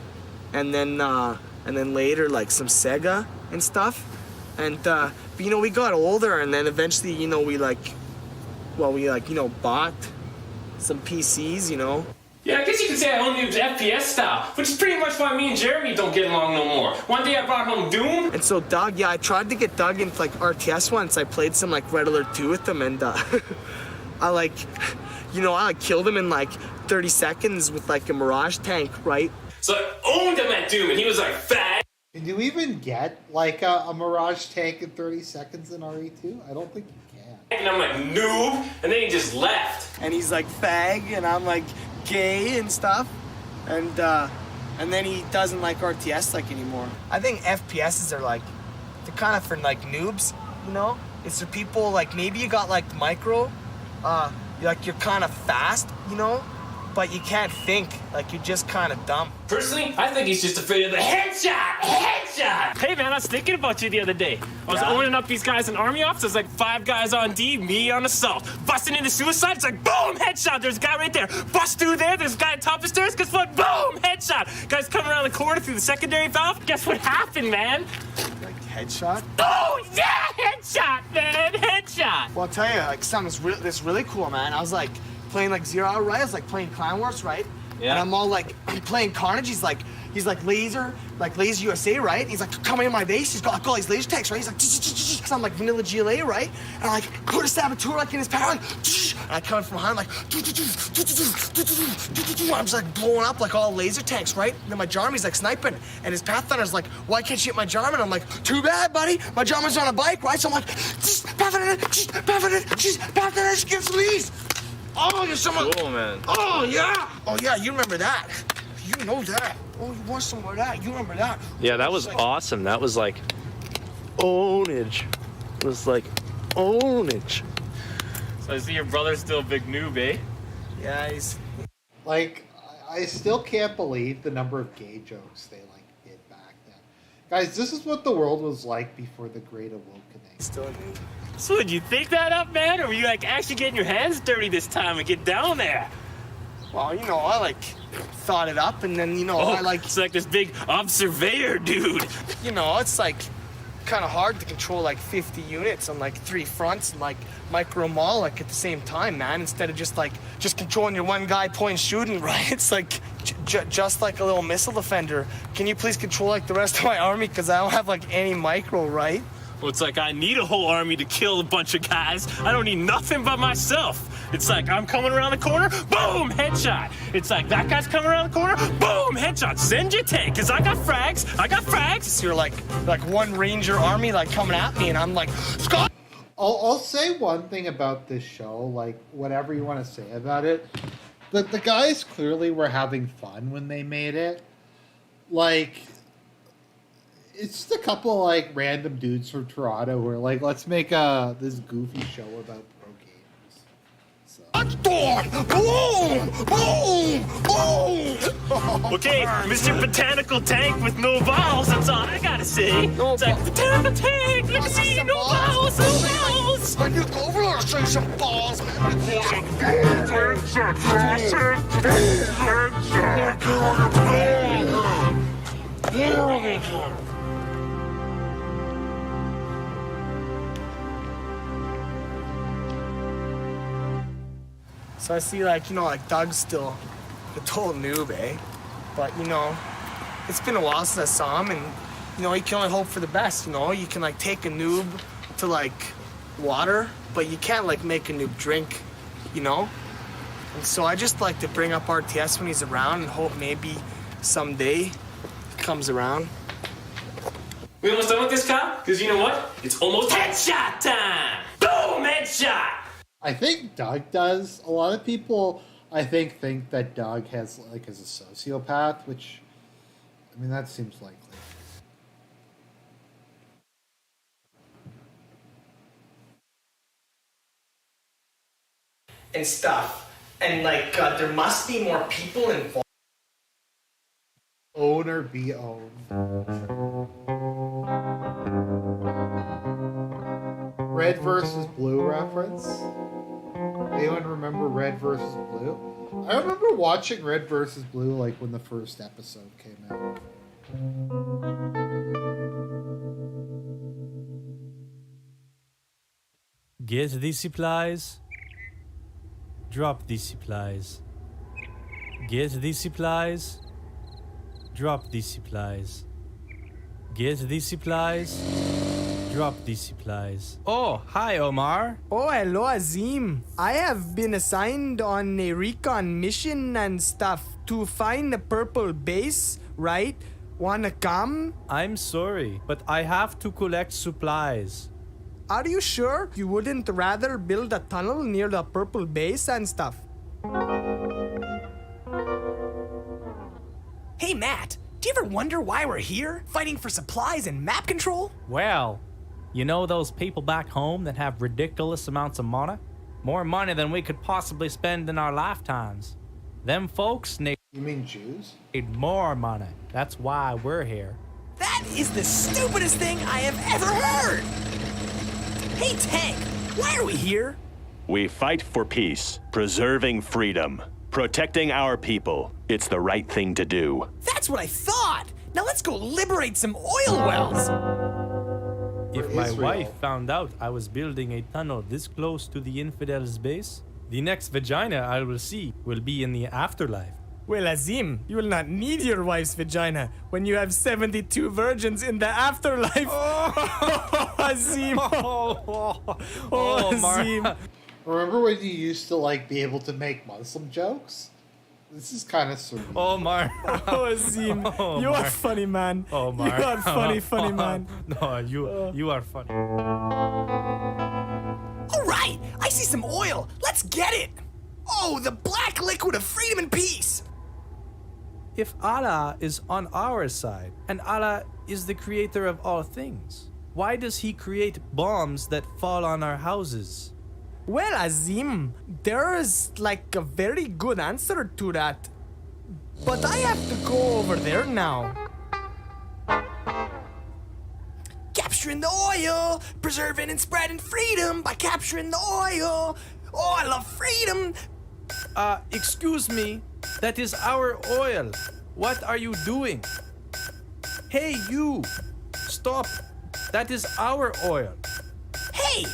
and then later like some Sega and stuff. And but you know, we got older, and then eventually, you know, we bought some PCs, you know. Yeah, I guess you could say I only use FPS style, which is pretty much why me and Jeremy don't get along no more. One day I brought home Doom. And so Doug, yeah, I tried to get Doug into like RTS once. I played some like Red Alert 2 with him, and I like, you know, I like killed him in like 30 seconds with like a Mirage tank, right? So I owned him at Doom, and he was like, fag. Can you even get like a Mirage tank in 30 seconds in RE2? I don't think you can. And I'm like, noob, and then he just left. And he's like fag, and I'm like gay and stuff, and then he doesn't like RTS like anymore. I think FPSs are like, they're kind of for like noobs, you know? It's for people like, maybe you got like micro, like you're kind of fast, you know? But you can't think, like you're just kind of dumb. Personally, I think he's just afraid of the headshot! Headshot! Hey man, I was thinking about you the other day. I was owning up these guys in army ops. There's like 5 guys on D, me on assault. Busting into suicide, it's like boom, headshot. There's a guy right there. Bust through there, there's a guy at top of the stairs, guess what? Boom, headshot. Guy's coming around the corner through the secondary valve. Guess what happened, man? Like headshot? Oh yeah, headshot, man, headshot. Well, I'll tell you, like something that's really cool, man. I was like playing like 0 Hour, right? I was like playing Clan Wars, right? Yeah. And I'm all like, I'm playing Carnage. He's like laser USA, right? He's like coming in my base. He's got all these laser tanks, right? He's like, because I'm like vanilla GLA, right? And I like put a saboteur like in his power, like, and I come from behind like, I'm just like blowing up like all laser tanks, right? And then my Jarmy's like sniping, and his Pathfinder's like, why can't you hit my Jarman? I'm like, too bad, buddy. My Jarman's on a bike, right? So I'm like, Pathfinder, get some leads. Oh, you're someone. Cool, man. Oh, yeah. Oh, yeah, you remember that. You know that. Oh, you want some of that. You remember that. Yeah, that was awesome. That was like ownage. It was like ownage. So I see your brother's still a big noob, eh? Yeah, he's... Like, I still can't believe the number of gay jokes they like did back then. Guys, this is what the world was like before the Great Awakening. Still a noob. So did you think that up, man? Or were you like actually getting your hands dirty this time and get down there? Well, you know, I like thought it up, and then, you know, I like... It's like this big observer dude. You know, it's like kind of hard to control like 50 units on like 3 fronts and like micro mall like at the same time, man. Instead of just controlling your one guy point shooting, right? It's like just like a little missile defender. Can you please control like the rest of my army, because I don't have like any micro, right? Well, it's like I need a whole army to kill a bunch of guys. I don't need nothing but myself. It's like I'm coming around the corner, boom, headshot. It's like that guy's coming around the corner, boom, headshot. Send your tank, because I got frags. So you're like one ranger army like coming at me, and I'm like, Scott! I'll say one thing about this show, like whatever you want to say about it. The guys clearly were having fun when they made it. Like, it's just a couple like random dudes from Toronto who are like, let's make this goofy show about pro gamers. So. Boom! Boom! Boom! Okay, Mr. Botanical Tank with no vowels, that's all I gotta say. It's like, Botanical Tank, look at me, no vowels, no vowels. When you go over, I'll show you some balls, So I see, like, you know, like Doug's still a total noob, eh? But, you know, it's been a while since I saw him, and, you know, you can only hope for the best, you know? You can, like, take a noob to, like, water, but you can't, like, make a noob drink, you know? And so I just like to bring up RTS when he's around and hope maybe someday he comes around. We almost done with this, Kyle? Because you know what? It's almost headshot time! Boom, headshot! I think Doug does. A lot of people, I think that Doug is a sociopath, which, I mean, that seems likely. And stuff. And, like, there must be more people involved. Own or be owned. Red versus Blue reference? Anyone remember Red versus Blue? I remember watching Red versus Blue like when the first episode came out. Get these supplies. Drop these supplies. Get these supplies. Drop these supplies. Get these supplies. Drop these supplies. Oh, hi, Omar. Oh, hello, Azim. I have been assigned on a recon mission and stuff to find the purple base, right? Wanna come? I'm sorry, but I have to collect supplies. Are you sure you wouldn't rather build a tunnel near the purple base and stuff? Hey, Matt, do you ever wonder why we're here, fighting for supplies and map control? Well, you know those people back home that have ridiculous amounts of money? More money than we could possibly spend in our lifetimes. Them folks need... You mean Jews? Need more money. That's why we're here. That is the stupidest thing I have ever heard! Hey, Tank, why are we here? We fight for peace, preserving freedom, protecting our people. It's the right thing to do. That's what I thought! Now let's go liberate some oil wells! If my wife found out I was building a tunnel this close to the infidels' base, the next vagina I will see will be in the afterlife. Well, Azim, you will not need your wife's vagina when you have 72 virgins in the afterlife. Oh, Azim. Azim. Remember when you used to like be able to make Muslim jokes? This is kind of surreal. Omar. Oh, Azim, you are funny, man. Omar. You are funny, man. No, you are funny. All right, I see some oil. Let's get it. Oh, the black liquid of freedom and peace. If Allah is on our side, and Allah is the creator of all things, why does he create bombs that fall on our houses? Well, Azim, there is like a very good answer to that. But I have to go over there now. Capturing the oil, preserving and spreading freedom by capturing the oil. Oh, I love freedom. Excuse me, that is our oil. What are you doing? Hey, you! Stop! That is our oil. Hey,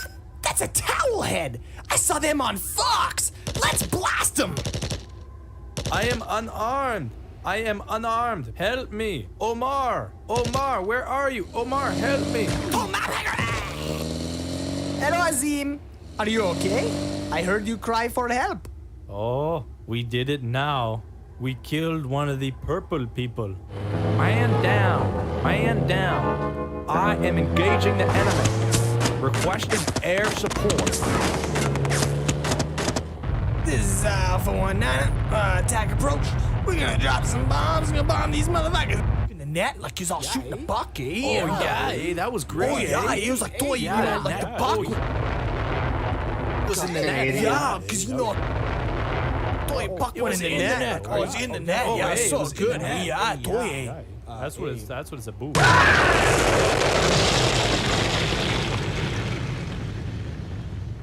that's a towel head. I saw them on Fox. Let's blast them. I am unarmed. I am unarmed. Help me. Omar! Omar, where are you? Omar, help me. Oh, map hanger. Hello, Azim. Are you okay? I heard you cry for help. Oh, we did it now. We killed one of the purple people. Man down. Man down. I am engaging the enemy. Requesting air support. This is Alpha 19. Attack approach. We're gonna drop some bombs. We're gonna bomb these motherfuckers. In the net, like he's all shooting the buck, eh? Oh, yeah, hey, that was great. Oh, yeah, it was like toy, you know, like the buck. Was in the net. Yeah, because you know, toy buck went in the net. Oh, it's in the net. Yeah, it's so good. Yeah, toy. That's what it's a boo.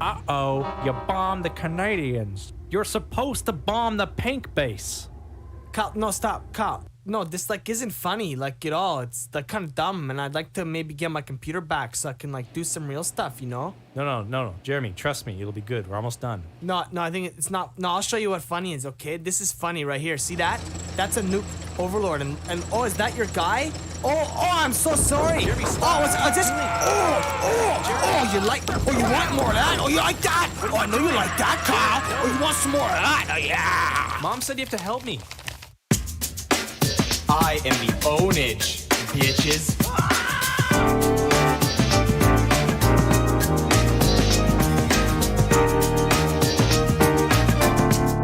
Uh-oh, you bombed the Canadians. You're supposed to bomb the pink base. Carl, no, stop, Carl. No, this like isn't funny like at all. It's like kind of dumb, and I'd like to maybe get my computer back so I can like do some real stuff, you know? No, Jeremy, trust me, it'll be good. We're almost done. No, I think it's not. No, I'll show you what funny is. Okay, this is funny right here. See that? That's a nuke overlord, and oh, is that your guy? Oh, I'm so sorry. Jeremy, oh, I just. Oh, you like? Oh, you want more of that? Oh, you like that? Oh, I know you like that, Carl. Oh, you want some more of that? Oh, yeah. Mom said you have to help me. I am the Pwnage, bitches.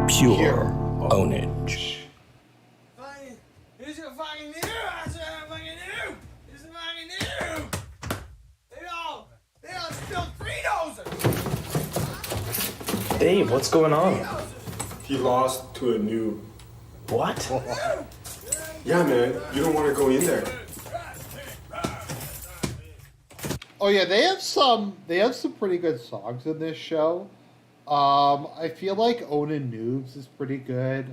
Pure Pwnage. Here's your fucking new. That's what I'm fucking new. Here's the fucking new. They all spilled Fritos. Dave, what's going on? He lost to a noob. What? Yeah, man. You don't want to go in there. Oh yeah, they have some pretty good songs in this show. I feel like Onan Noobs is pretty good.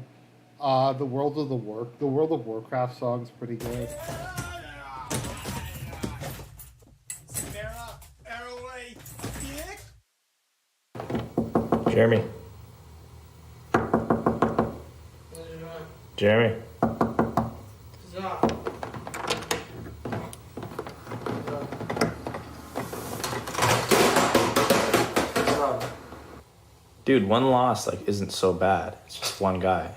The World of Warcraft song's pretty good. Jeremy. Jeremy. Dude, one loss like isn't so bad. It's just one guy.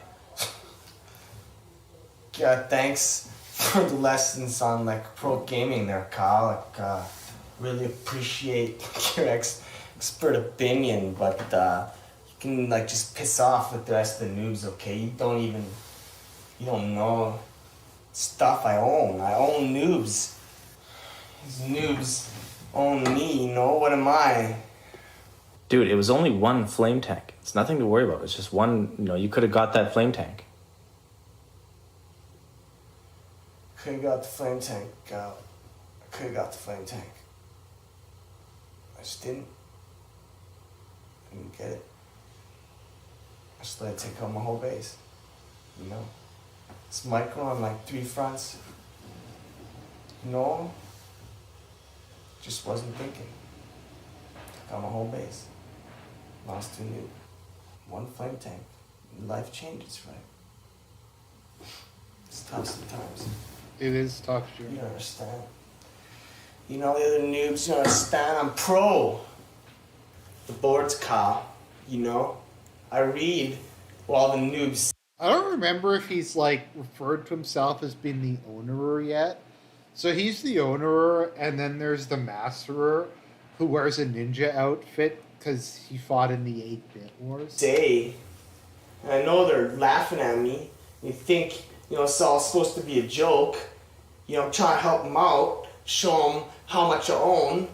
Yeah, thanks for the lessons on like pro gaming there, Kyle. Like, really appreciate your expert opinion, but you can like just piss off with the rest of the noobs, okay? You don't know stuff I own. I own noobs. These noobs own me, you know? What am I? Dude, it was only one flame tank. It's nothing to worry about. It's just one, you could have got that flame tank. Could have got the flame tank. I could have got the flame tank. I just didn't. I didn't get it. I just let it take out my whole base. You know? It's micro on like 3 fronts. No. Just wasn't thinking. Took out my whole base. Lost 2 new. 1 flame tank. Life changes, right? It's tough sometimes. It is tough, sure. You don't understand. You know the other noobs don't understand. I'm pro. The board's Kyle, you know? I read while the noobs. I don't remember if he's like referred to himself as being the owner yet. So he's the owner, and then there's the masterer who wears a ninja outfit because he fought in the 8-bit wars. Day. And I know they're laughing at me. You think, it's all supposed to be a joke. I'm trying to help them out, show them how much I own,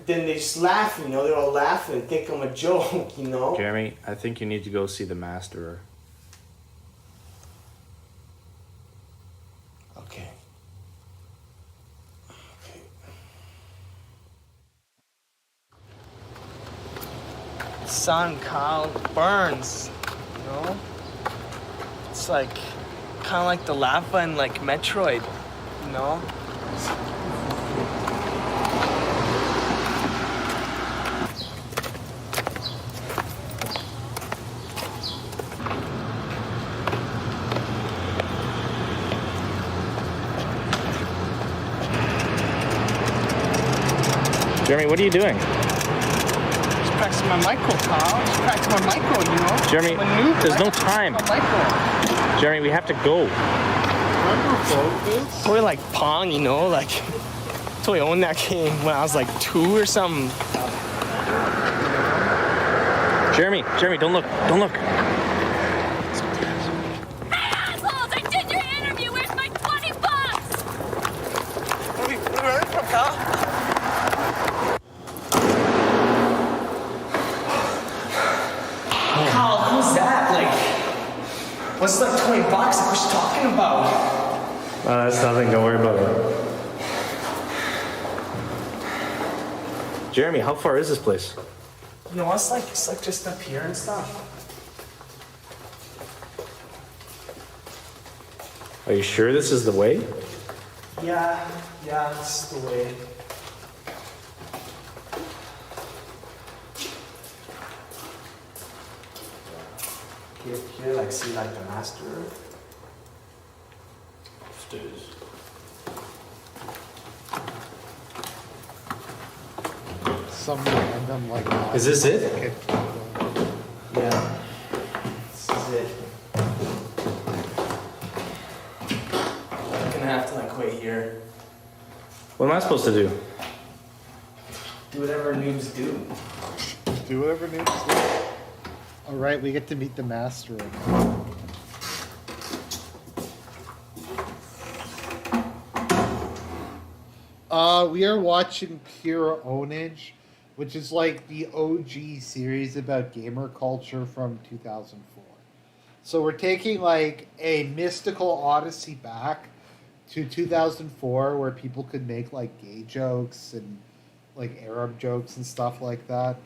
Then they just laugh, they're all laughing and think I'm a joke, Jeremy, I think you need to go see the masterer. Okay. Sun, Kyle, burns, It's like, kind of like the lava in like Metroid, Jeremy, what are you doing? Just practicing my micro, Kyle. Just practicing my micro, Jeremy, there's no time. Jeremy, we have to go. Toy like Pong, Toy owned that game when I was like 2 or something. Jeremy, don't look. Assholes, I did your interview. Where's my $20? Where are we running from, Kyle? Kyle, who's that? What's like $20? What you talking about? That's nothing. Don't worry about it. Jeremy, how far is this place? It's like just up here and stuff. Are you sure this is the way? Yeah, this is the way. Here, see, the master. Upstairs. Some random Is this it? Yeah. This is it. I'm gonna have to wait here. What am I supposed to do? Do whatever noobs do. Do whatever noobs do. All right, we get to meet the master. We are watching Pwnage, which is like the OG series about gamer culture from 2004. So we're taking a mystical Odyssey back to 2004 where people could make gay jokes and Arab jokes and stuff like that.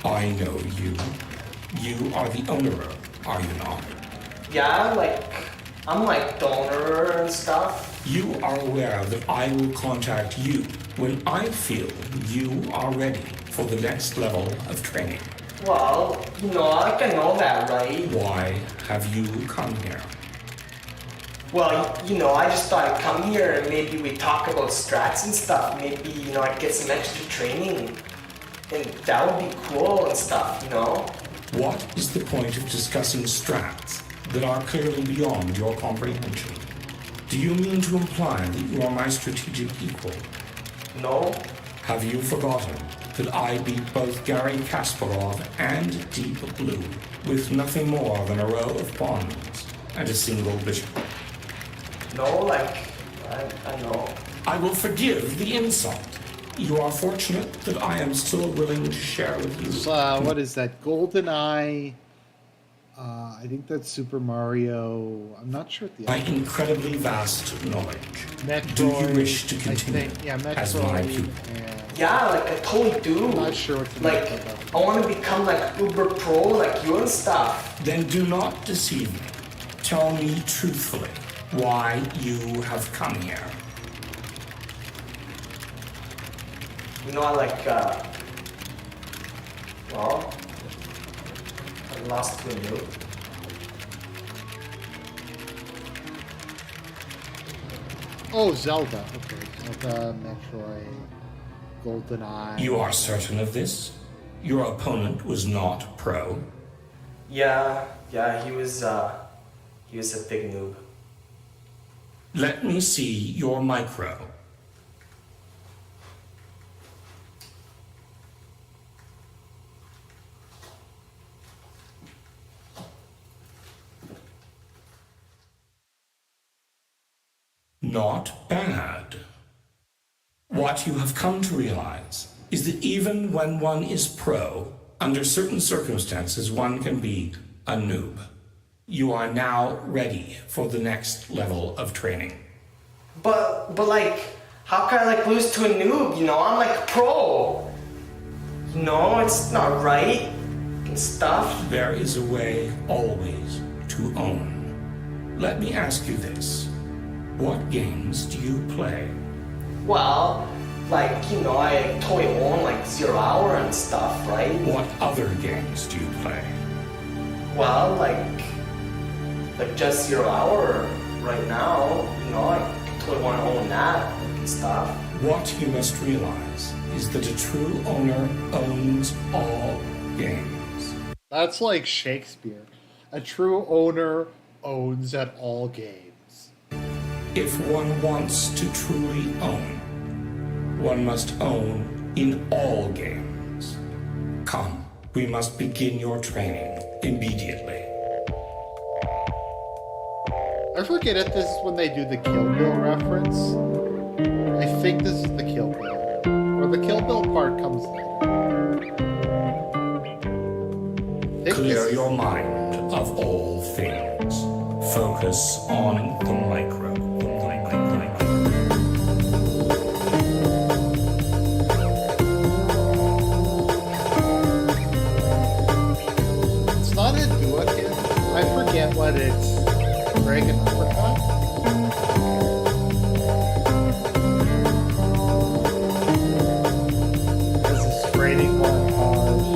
I know you. You are the owner, are you not? Yeah, I'm the owner and stuff. You are aware that I will contact you when I feel you are ready for the next level of training. Well, like I know that, right? Why have you come here? Well, I just thought I'd come here and maybe we talk about strats and stuff. Maybe, I'd get some extra training. And that would be cool and stuff, What is the point of discussing strats that are clearly beyond your comprehension? Do you mean to imply that you are my strategic equal? No. Have you forgotten that I beat both Gary Kasparov and Deep Blue with nothing more than a row of pawns and a single bishop? No, I know. I will forgive the insult. You are fortunate that I am still willing to share with you. What is that? GoldenEye. I think that's Super Mario. I'm not sure what the My incredibly vast knowledge. Metroid, Do you wish to continue Metroid, as my pupil? Yeah, I totally do. I'm not sure what to I want to become uber pro like you and stuff. Then do not deceive me. Tell me truthfully why you have come here. I lost to a noob. Oh, Zelda. Okay, Zelda, Metroid, GoldenEye. You are certain of this? Your opponent was not pro? Yeah, he was a big noob. Let me see your micro. Not bad. What you have come to realize is that even when one is pro, under certain circumstances one can be a noob. You are now ready for the next level of training. But how can I lose to a noob? I'm pro. It's not right and stuff. There is a way always to own. Let me ask you this. What games do you play? Well, I totally own 0 Hour and stuff, right? What other games do you play? Well, just 0 Hour right now. I totally want to own that and stuff. What you must realize is that a true owner owns all games. That's like Shakespeare. A true owner owns at all games. If one wants to truly own, one must own in all games. Come, we must begin your training immediately. I forget if this is when they do the Kill Bill reference. I think this is the Kill Bill. Or the Kill Bill part comes later. Clear your mind of all things. Focus on the micro. It's not a duo-kit. I forget what it's. Dragon Uppercut? This is straighting montage.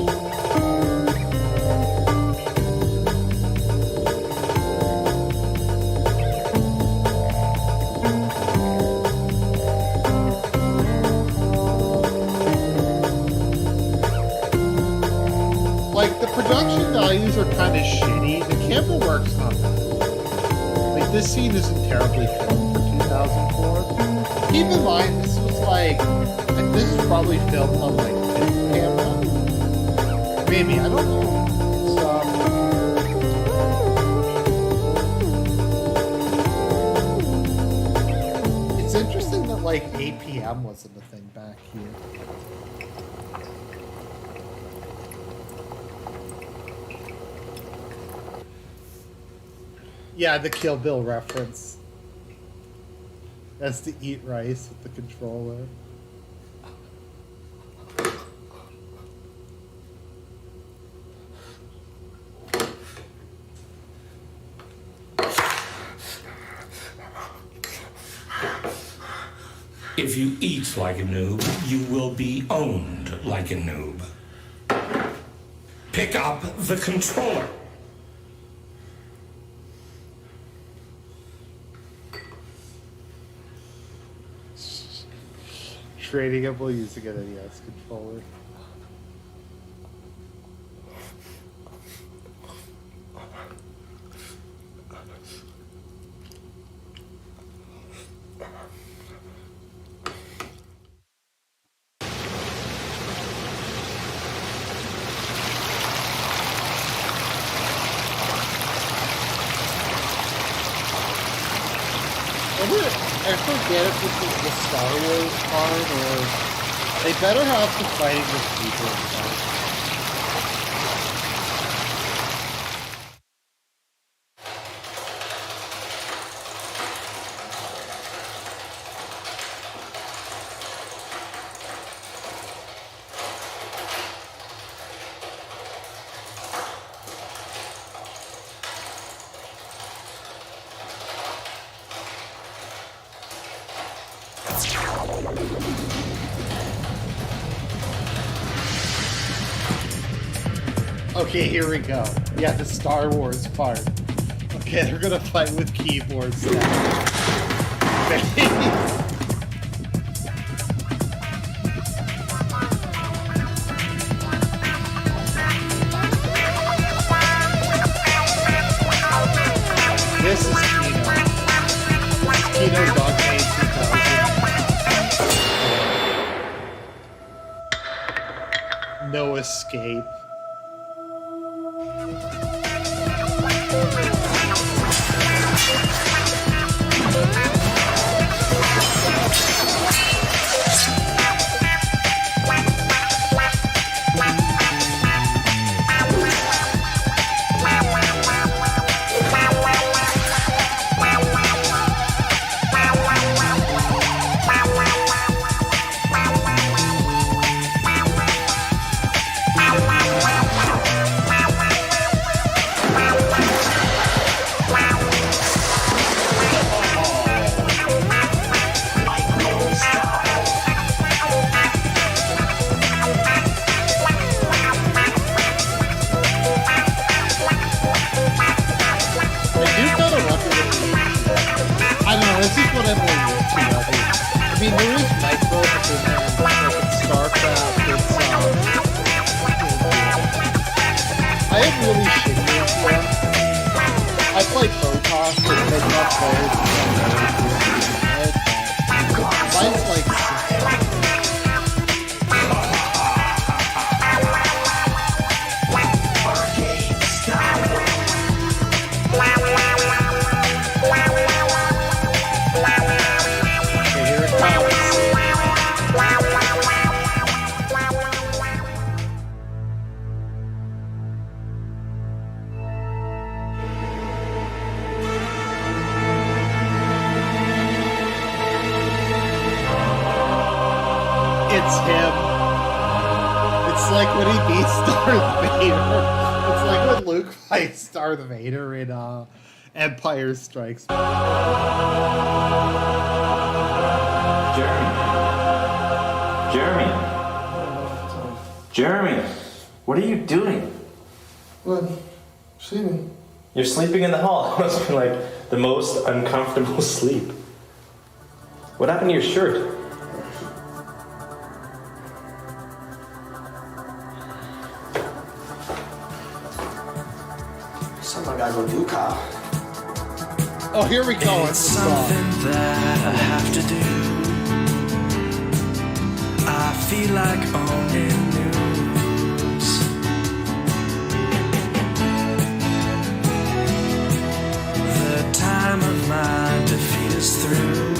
The production values are kind of shitty. The camera work's not bad. This scene isn't terribly filmed for 2004. Keep in mind, this was this is probably filmed on film camera. Maybe, I don't know. It's interesting that 8 wasn't a thing back here. Yeah, the Kill Bill reference. That's to eat rice with the controller. If you eat like a noob, you will be owned like a noob. Pick up the controller. Trading up while using an NES controller. I forget if this is the Star Wars part or they better have to fighting with people inside. Okay, here we go. Yeah, the Star Wars part. Okay, they're gonna fight with keyboards now. This is Kino. Kino Dog Day 2000. No escape. It's him. It's like when he beats Darth Vader. It's like when Luke fights Darth Vader in Empire Strikes Back. Jeremy, what are you doing? What? Sleeping. You're sleeping in the hall. It must be like the most uncomfortable sleep. What happened to your shirt? Something I gotta go do, Kyle. Oh, here we go. It's something that I have to do. I feel like owning news. The time of my defeat is through.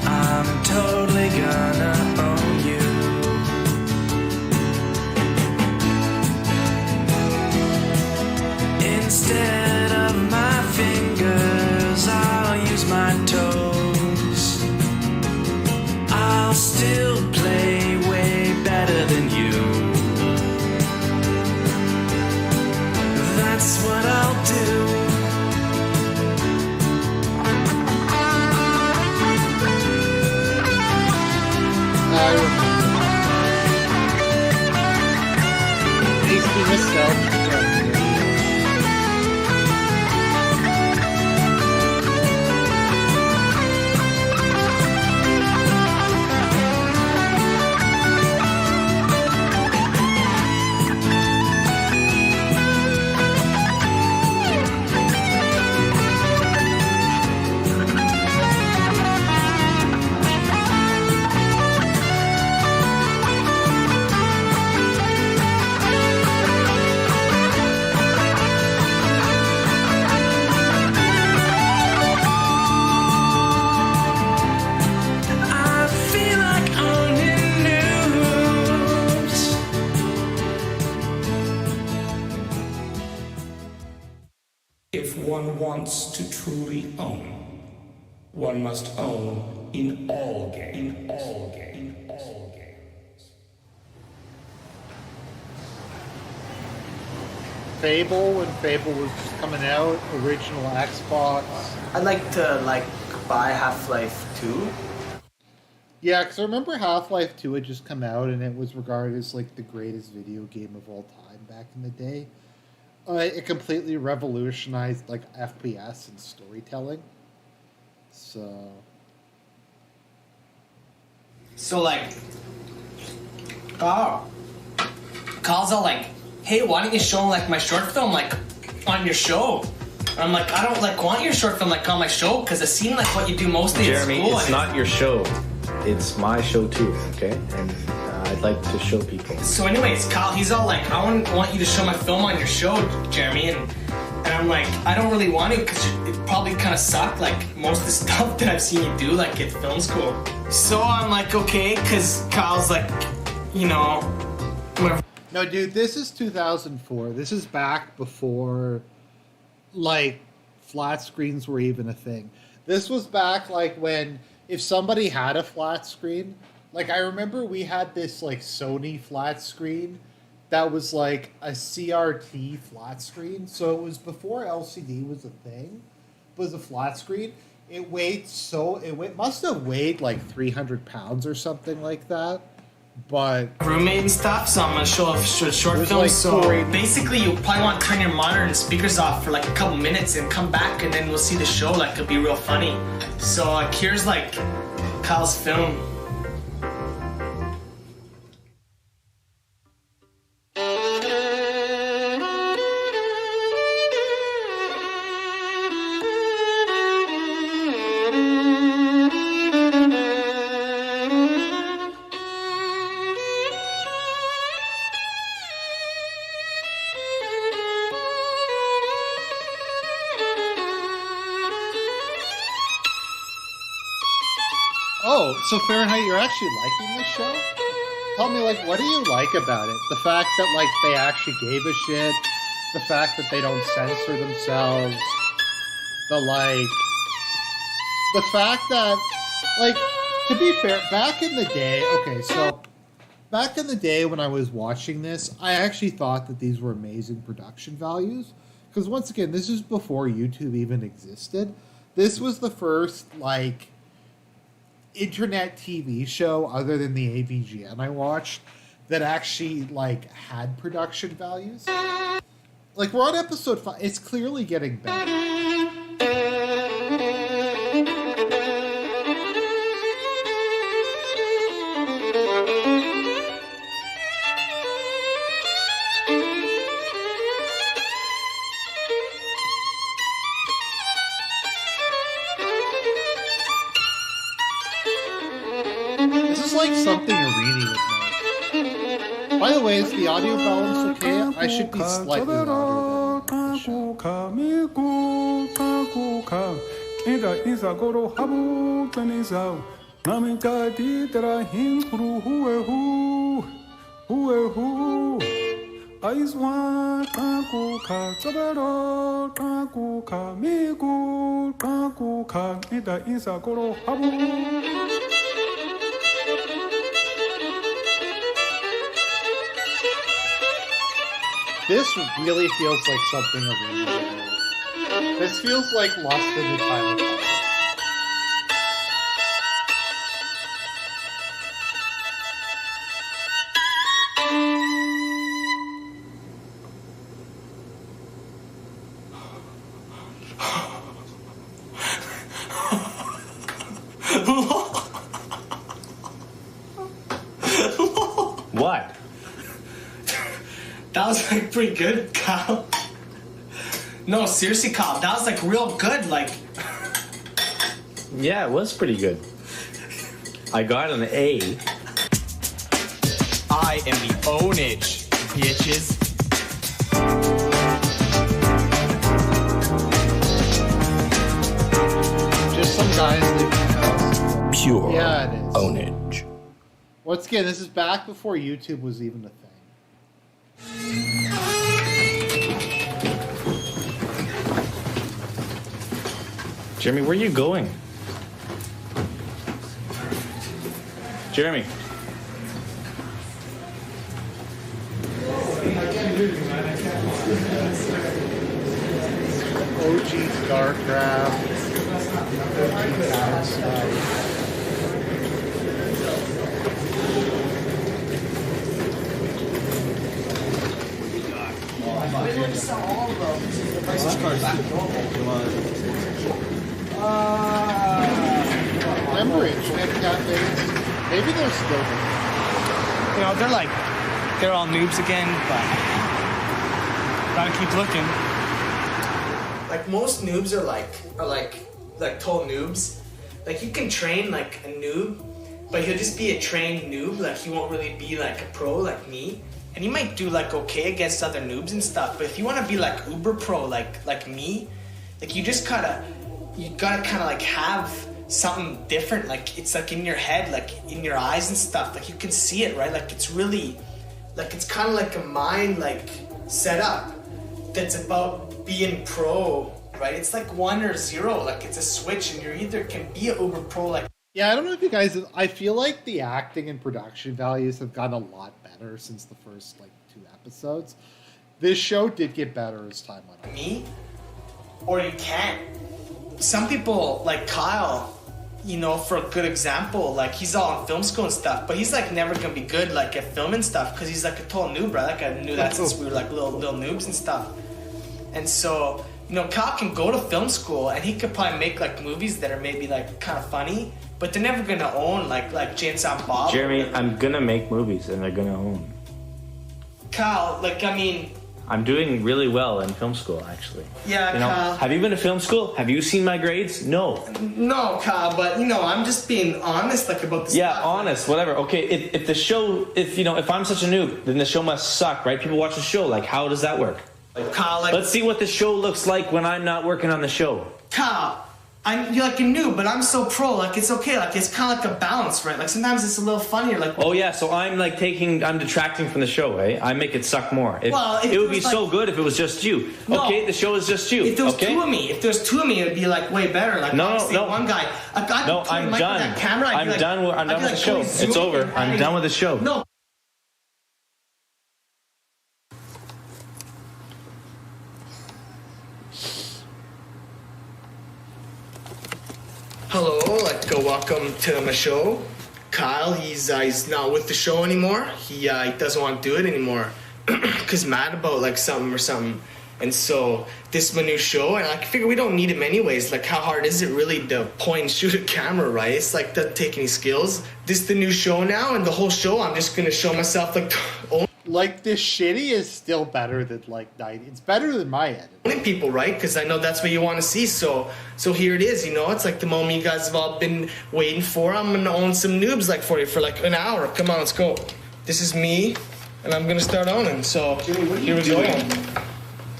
I'm totally gonna own you. Instead of my fingers, I'll use my toes. I'll still play way If one wants to truly own, one must own in all games. In all games. In all games. Fable, when Fable was just coming out, original Xbox. I'd like to buy Half-Life 2. Yeah, because I remember Half-Life 2 had just come out, and it was regarded as like the greatest video game of all time back in the day. It completely revolutionized like FPS and storytelling. So like, Carl's all like, hey, why don't you show like my short film like on your show? And I'm like, I don't like want your short film like on my show because it seemed like what you do mostly Jeremy, in school. it's not your show. It's my show too, okay? And I'd like to show people. So anyways, Kyle, he's all like, I want you to show my film on your show, Jeremy. And I'm like, I don't really want to because it probably kind of sucked, like most of the stuff that I've seen you do, like at film school. So I'm like, okay, because Kyle's like, you know, whatever. no, dude, this is 2004. This is back before like flat screens were even a thing. This was back like when if somebody had a flat screen, like I remember we had this like Sony flat screen that was like a CRT flat screen. So it was before LCD was a thing. It was a flat screen. It must have weighed like 300 pounds or something like that. But roommate and stuff, so I'm gonna show a short film. Like so basically, you'll probably want to turn your monitor and speakers off for like a couple minutes and come back, and then we'll see the show. Like it'll be real funny. So here's like Kyle's film. oh, so Fahrenheit, you're actually liking this show? Tell me, like, what do you like about it? The fact that, like, they actually gave a shit. The fact that they don't censor themselves. The fact that, like, to be fair, back in the day, back in the day when I was watching this, I actually thought that these were amazing production values. Because once again, this is before YouTube even existed. This was the first, like, internet TV show other than the AVGN I watched that actually like had production values. Like we're on episode 5. It's clearly getting better. Like something Arini would know. By the way, is the audio balance okay? I should be slightly louder than the show. This really feels like something Arini would know. This feels like Lost in the Time of Life. What? That was like pretty good, Kyle. No, seriously, Kyle, that was like real good. Like, yeah, it was pretty good. I got an A. I am the Pwnage, bitches. Just some guys leaving the house. Pure Yeah, it is. Pwnage. Once again, this is back before YouTube was even a thing. Jeremy, where are you going? Jeremy. OG StarCraft. OG Counter-Strike. Remember internet cafes? Maybe they're still there. You know, they're all noobs again, but gotta keep looking. Like most noobs are like total noobs. Like you can train like a noob, but he'll just be a trained noob. Like he won't really be like a pro like me. And he might do like okay against other noobs and stuff. But if you want to be like uber pro like me, like you gotta kind of like have something different. Like it's like in your head, like in your eyes and stuff. Like you can see it, right? Like it's really, like it's kind of like a mind like setup that's about being pro, right? It's like 1 or 0. Like it's a switch, and you either can be a uber pro like. Yeah, I don't know if you guys. I feel like the acting and production values have gotten a lot better since the first like 2 episodes. This show did get better as time went on. Me, or you can't. Some people like Kyle, you know, for a good example, like he's all in film school and stuff, but he's like never gonna be good like at film and stuff because he's like a total noob, right? Like I knew that since we were like little noobs and stuff. And so, you know, Kyle can go to film school and he could probably make like movies that are maybe like kind of funny, but they're never gonna own like Jane Silent Bob. Jeremy, I'm gonna make movies and they're gonna own. Kyle, like I mean, I'm doing really well in film school, actually. Yeah, you know, Kyle. Have you been to film school? Have you seen my grades? No. No, Kyle, but you know, I'm just being honest, like about this. Yeah, stuff. honest, whatever. Okay, if the show, if I'm such a noob, then the show must suck, right? People watch the show. Like, how does that work? Like, Kyle, like, let's see what the show looks like when I'm not working on the show. Kyle, you're like a noob, but I'm so pro. Like it's okay. Like it's kind of like a balance, right? Like sometimes it's a little funnier. Like oh yeah, so I'm detracting from the show, eh? I make it suck more. It would be so good if it was just you. No, okay, the show is just you. If there was okay? two of me, it'd be like way better. Like no, one guy. No, I'm done. I'm done with the show. It's over. I'm done with the show. No. Hello, welcome to my show. Kyle, he's not with the show anymore. He doesn't want to do it anymore because mad about something. And so this is my new show, and I figure we don't need him anyways. Like how hard is it really to point and shoot a camera, right? It's like doesn't take any skills. This is the new show now, and the whole show I'm just gonna show myself like this shitty is still better than like 90. It's better than my edit. People, right? Because I know that's what you want to see. So here it is. You know, it's like the moment you guys have all been waiting for. I'm gonna own some noobs for you for like an hour. Come on, let's go. This is me, and I'm gonna start owning. So here we go.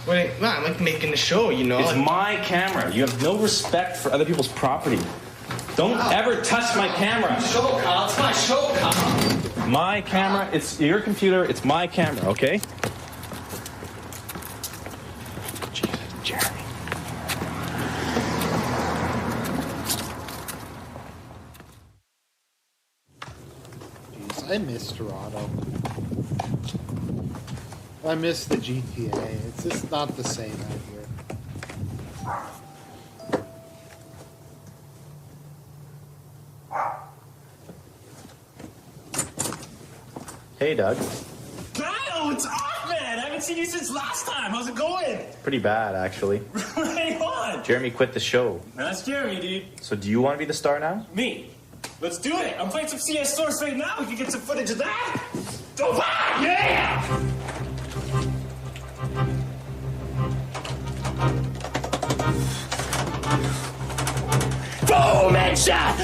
Wait, I'm like making the show. You know, it's my camera. You have no respect for other people's property. Don't ever touch my camera. Show, Kyle. It's my show, Kyle. My camera. It's your computer. It's my camera. Okay. Jesus, Jeremy. Jeez, I miss Toronto. I miss the GTA. It's just not the same out here. Hey, Doug. Kyle, it's Ahmed! I haven't seen you since last time. How's it going? Pretty bad, actually. Right on! Jeremy quit the show. That's Jeremy, dude. So do you want to be the star now? Me? Let's do it! I'm playing some CS Source right now. We can get some footage of that! Go back! Yeah! Boom! Headshot!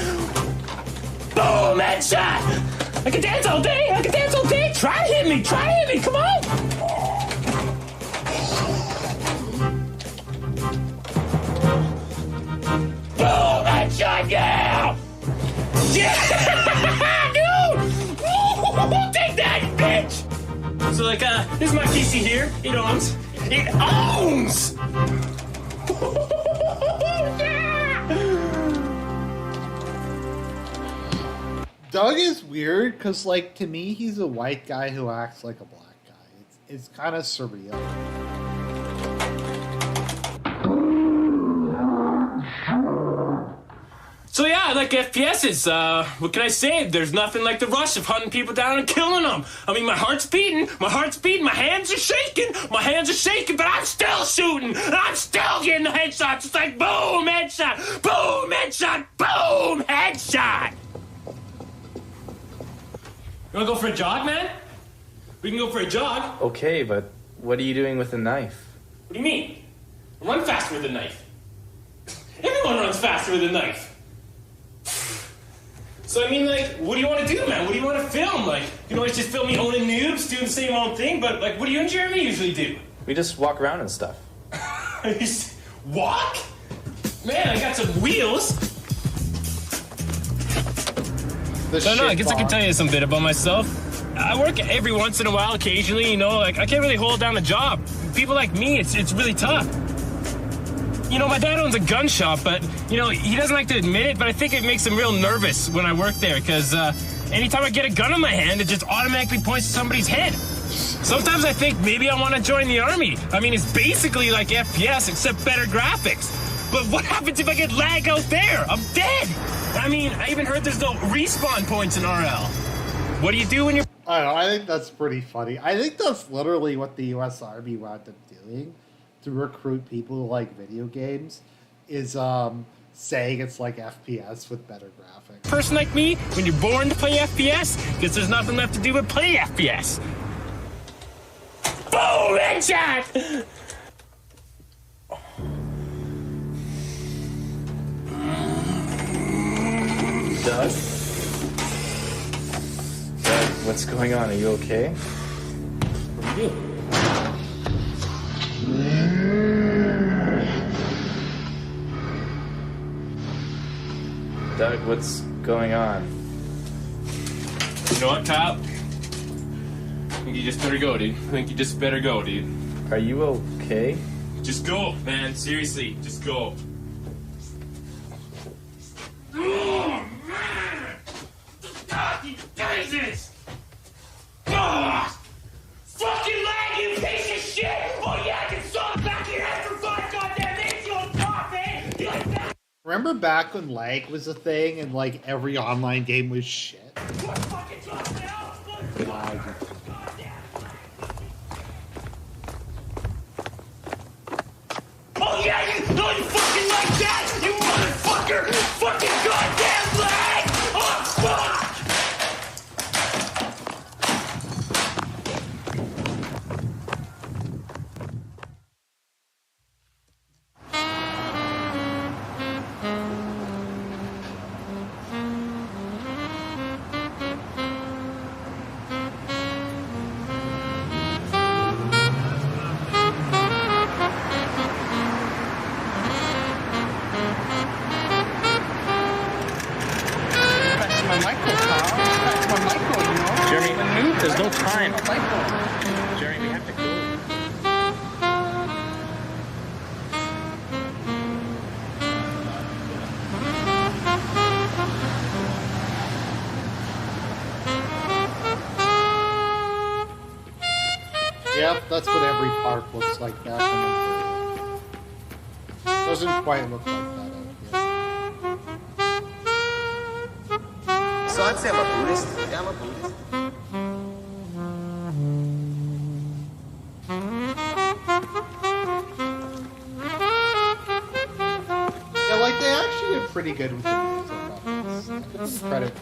Boom! Headshot! I can dance all day! I can dance all day! Try to hit me! Try to hit me! Come on! Boom! Headshot! Yeah! Yeah! Dude! Take that, bitch! So, this is my PC here. It owns. It owns! Yeah! Doug is weird because, like, to me, he's a white guy who acts like a black guy. It's kind of surreal. So yeah, I like FPSs. What can I say? There's nothing like the rush of hunting people down and killing them. I mean, my heart's beating, my hands are shaking, but I'm still shooting, and I'm still getting the headshots. It's like boom, headshot, boom, headshot, boom, headshot. You wanna go for a jog, man? We can go for a jog. Okay, but what are you doing with a knife? What do you mean? I run faster with a knife. Everyone runs faster with a knife. So I mean, like, what do you want to do, man? What do you want to film? Like, you can always just film me owning noobs, doing the same old thing, but like, what do you and Jeremy usually do? We just walk around and stuff. Walk? Man, I got some wheels. So no, I guess I can tell you some bit about myself. I work every once in a while, occasionally, you know, like I can't really hold down a job. People like me, it's really tough. You know, my dad owns a gun shop, but, you know, he doesn't like to admit it, but I think it makes him real nervous when I work there, because anytime I get a gun in my hand, it just automatically points to somebody's head. Sometimes I think maybe I want to join the army. I mean, it's basically like FPS, except better graphics. But what happens if I get lag out there? I'm dead! I mean, I even heard there's no respawn points in RL. What do you do when you're... I don't know, I think that's pretty funny. I think that's literally what the U.S. Army wound up doing to recruit people who like video games, is saying it's like FPS with better graphics. Person like me, when you're born to play FPS, because there's nothing left to do but play FPS. Boom! Headshot! Doug? Doug, what's going on? Are you okay? What are you doing? Doug, what's going on? You know what, Kyle? I think you just better go, dude. Are you okay? Just go, man. Seriously, just go. Oh, man! God, Jesus! Oh, fucking lag, you piece of shit! Oh, yeah, I can saw back your ass for 5 goddamn minutes, you old cough, eh? You like Remember back when lag was a thing and like every online game was shit? Lag. Oh yeah, you fucking like that, you motherfucker! Fucking goddamn lag! Oh fuck! There's no time. Jerry, we have to go. Yep, that's what every park looks like back in the day. Doesn't quite look like that out here. So I'd say I'm a Buddhist. Yeah, I'm a Buddhist. Yeah, like they actually did pretty good with the music. I give them credit.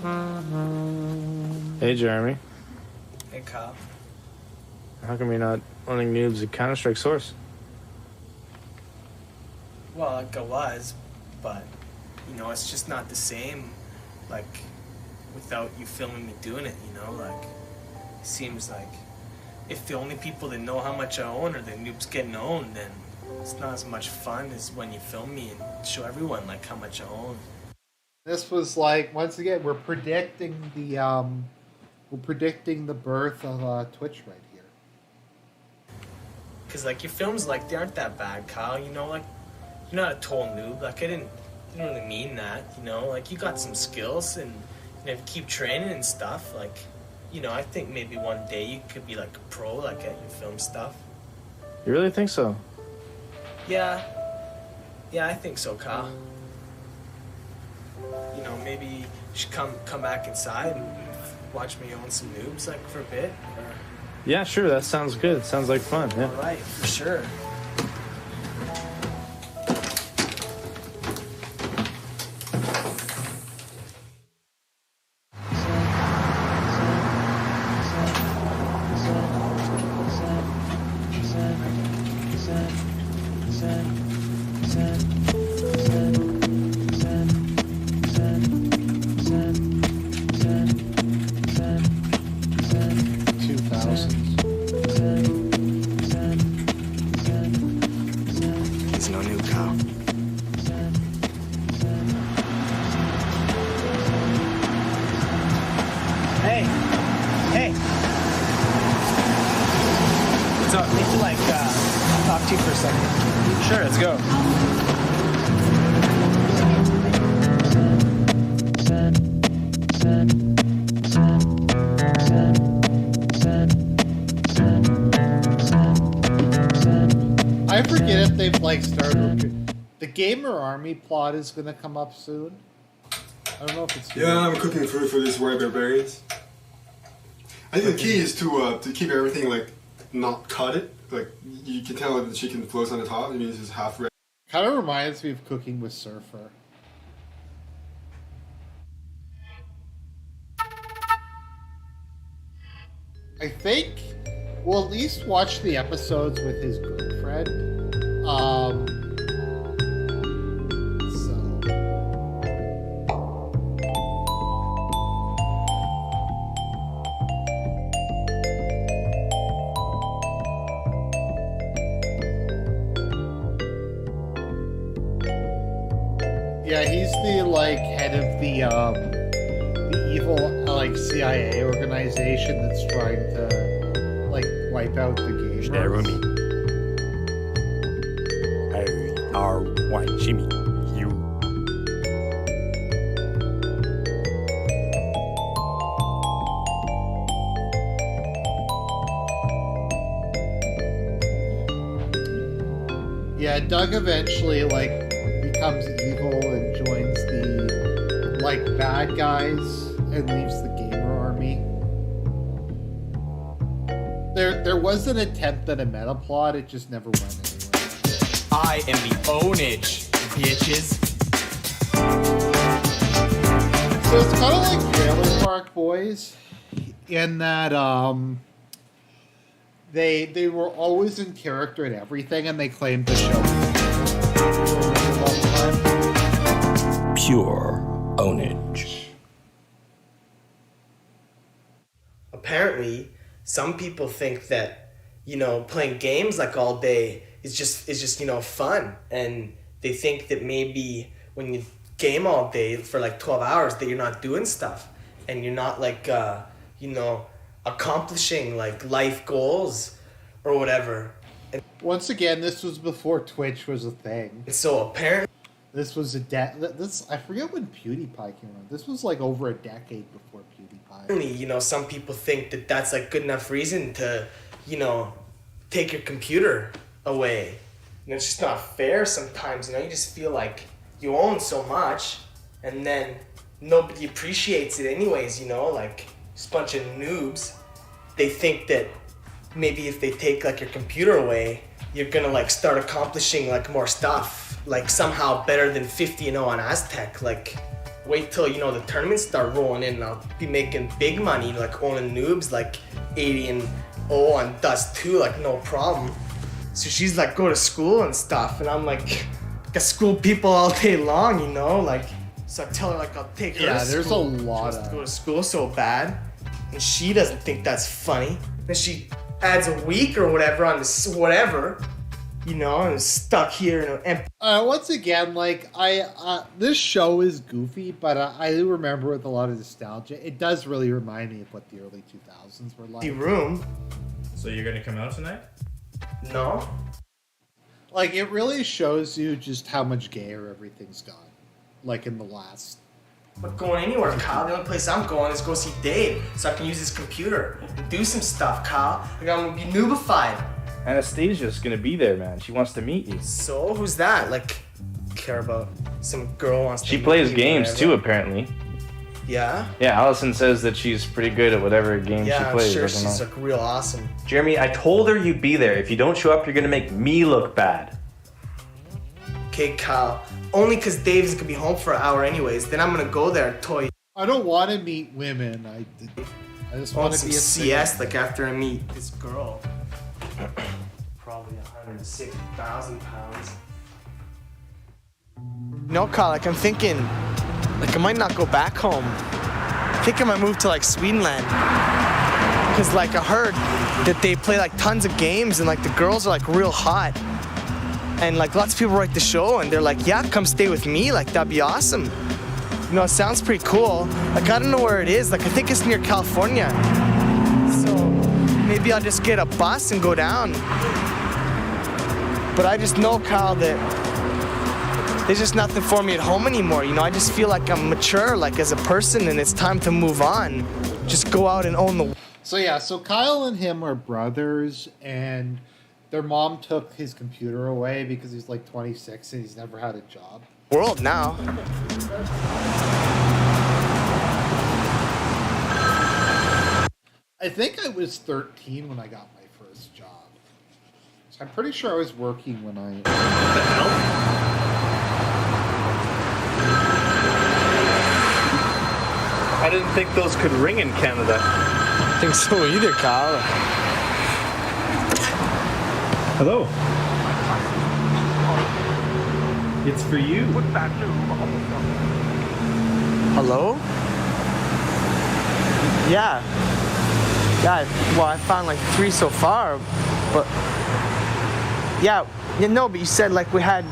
Hey, Jeremy. Hey, Kyle. How come you're not owning noobs at Counter-Strike Source? Well, like I was, but, you know, it's just not the same, like, without you filming me doing it, you know? Like, it seems like if the only people that know how much I own are the noobs getting owned, then it's not as much fun as when you film me and show everyone, like, how much I own. This was like, once again, we're predicting the birth of Twitch right here. Cause like your films, like they aren't that bad, Kyle. You know, like you're not a total noob. Like I didn't didn't really mean that, you know? Like, you got some skills, and you know, if you keep training and stuff, like, you know, I think maybe one day you could be like a pro, like at your film stuff. You really think so? Yeah. Yeah, I think so, Kyle. You know, maybe you should come back inside and watch me own some noobs, like, for a bit. Or... Yeah, sure. That sounds good. It sounds like fun. Yeah. All right, for sure. 2000s. He's no new Kyle. Hey. Hey. What's up? Need to like talk to you for a second. Sure, let's go. I forget if they've like started. The gamer army plot is gonna come up soon. I don't know if it's. Yeah, I'm cooking food for these white barbarians. I think the key is to keep everything like not cut it. Like you can tell that the chicken floats on the top. I mean, it's just half red. Kind of reminds me of cooking with Surfer. I think we'll at least watch the episodes with his girlfriend. Yeah, he's the like head of the evil like CIA organization that's trying to like wipe out the gamers. I are white Jimmy. You. Yeah, Doug eventually like becomes evil and joins the like bad guys and leaves the gamer army. There was an attempt at a meta plot, it just never went anywhere. I am the Pwnage, bitches. So it's kind of like Trailer Park Boys in that they were always in character and everything, and they claimed the show. Pure ownage. Apparently, some people think that, you know, playing games like all day is just you know, fun, and they think that maybe when you game all day for like 12 hours that you're not doing stuff and you're not like you know, accomplishing like life goals or whatever. And once again, this was before Twitch was a thing. So apparently this was this I forget when PewDiePie came around. This was like over a decade before PewDiePie. You know, some people think that that's like good enough reason to, you know, take your computer away. And it's just not fair sometimes, you know, you just feel like you own so much and then nobody appreciates it anyways, you know, like just a bunch of noobs. They think that maybe if they take like your computer away, you're gonna like start accomplishing like more stuff, like somehow better than 50-0 on Aztec. Like wait till, you know, the tournaments start rolling in and I'll be making big money, like owning noobs like 80-0 on Dust 2, like no problem. So she's like, go to school and stuff, and I'm like, I school people all day long, you know, like, so I tell her like I'll take her to there's school. a lot She wants of to go to school so bad, and she doesn't think that's funny. Then she adds a week or whatever on this whatever, you know, and is stuck here and once again, like this show is goofy, but I do remember with a lot of nostalgia. It does really remind me of what the early 2000s were like. The room. So you're gonna come out tonight? No. Like it really shows you just how much gayer everything's gone. like in the last. But going anywhere, Kyle. The only place I'm going is go see Dave, so I can use his computer and do some stuff, Kyle. Like I'm gonna be noobified. Anastasia's gonna be there, man. She wants to meet you. So who's that? Like, care about some girl wants to She meet plays me, games whatever. too, apparently. Yeah? Yeah, Allison says that she's pretty good at whatever game Yeah, she I'm plays. sure I don't she's know. like real awesome. Jeremy, I told her you'd be there. If you don't show up, you're gonna make me look bad. Okay, Kyle. Only because Dave's gonna be home for an hour anyways. Then I'm gonna go there, toy. I don't want to meet women. I just want to some be a CS like after I meet this girl. Probably 160,000 pounds. No, Kyle, like I'm thinking, like I might not go back home. I think I might move to like Swedenland. Cause like I heard that they play like tons of games and like the girls are like real hot. And like lots of people write the show and they're like, yeah, come stay with me, like that'd be awesome. You know, it sounds pretty cool. Like I don't know where it is, like I think it's near California. So maybe I'll just get a bus and go down. But I just know, Kyle, that there's just nothing for me at home anymore. You know, I just feel like I'm mature, like as a person, and it's time to move on. Just go out and own the. So yeah, so Kyle and him are brothers, and their mom took his computer away because he's like 26 and he's never had a job. World now. I think I was 13 when I got my first job. So I'm pretty sure I was working when I. What the hell? I didn't think those could ring in Canada. I think so either, Kyle. Hello. It's for you. Hello? Yeah. Yeah, well, I found like 3 so far, but... Yeah, no, but you said like we had...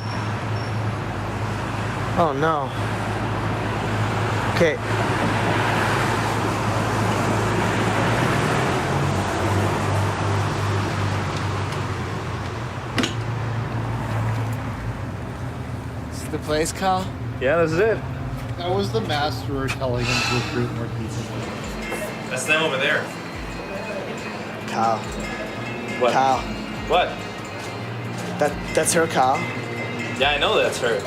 Oh, no. Okay. This is the place, Kyle? Yeah, this is it. That was the master telling him to recruit more people. That's them over there. Kyle. What? Kyle. What? That's her, Kyle. Yeah, I know that's her.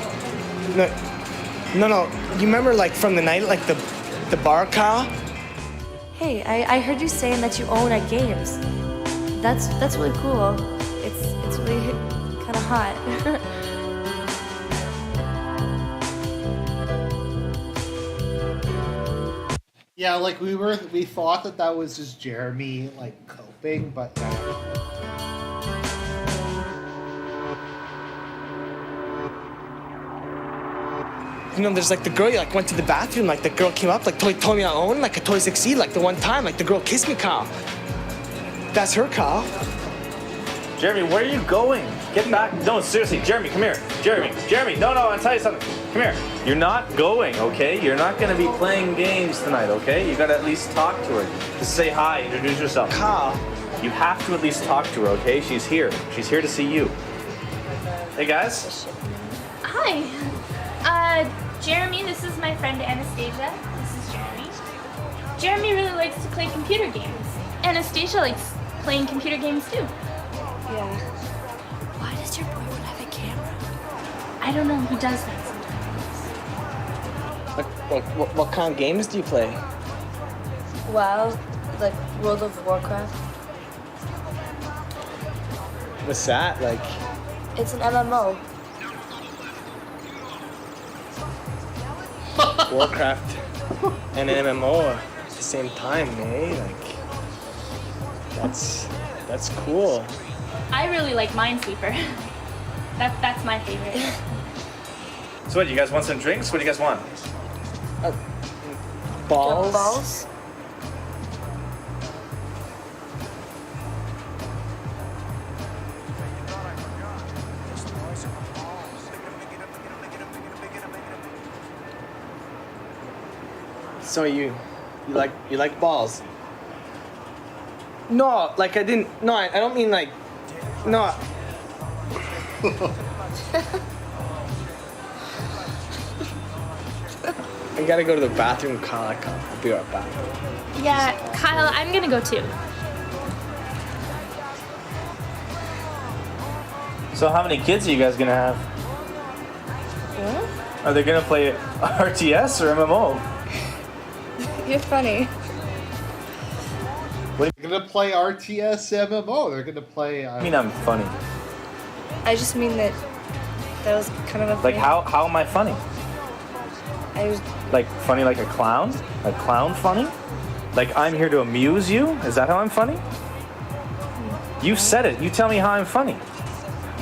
No. You remember like from the night, like the bar, Kyle? Hey, I heard you saying that you own at games. That's really cool. It's really kind of hot. Yeah, like we thought that was just Jeremy like coping, but You know, there's like the girl, you like went to the bathroom, like the girl came up, like told me I own, like a Toy 6E, like the one time, like the girl kissed me, Kyle. That's her, Kyle. Jeremy, where are you going? Get back. No, seriously, Jeremy, come here. Jeremy, no, I'll tell you something. Come here. You're not going, okay? You're not gonna be playing games tonight, okay? You gotta at least talk to her. Just say hi, introduce yourself. Kyle. You have to at least talk to her, okay? She's here. She's here to see you. Hey, guys. Hi. Jeremy, this is my friend Anastasia. This is Jeremy. Jeremy really likes to play computer games. Anastasia likes playing computer games too. Yeah. Why does your boyfriend have a camera? I don't know, he does that sometimes. What kind of games do you play? Well, like World of Warcraft. What's that? Like, It's an MMO. Warcraft and an MMO at the same time, eh? Like, that's cool. I really like Minesweeper. That's my favorite. So what, you guys want some drinks? What do you guys want? Balls? Balls? So you like balls? No, like I didn't. No, I don't mean like. No. I gotta go to the bathroom, Kyle. I'll be right back. Yeah, Kyle, I'm gonna go too. So how many kids are you guys gonna have? What? Are they gonna play RTS or MMO? You're funny. They're gonna play RTS MMO. They're gonna play. I mean, I'm funny. I just mean that was kind of a Like thing. how am I funny? I was Like funny like a clown? Like clown funny? Like I'm here to amuse you? Is that how I'm funny? You said it. You tell me how I'm funny.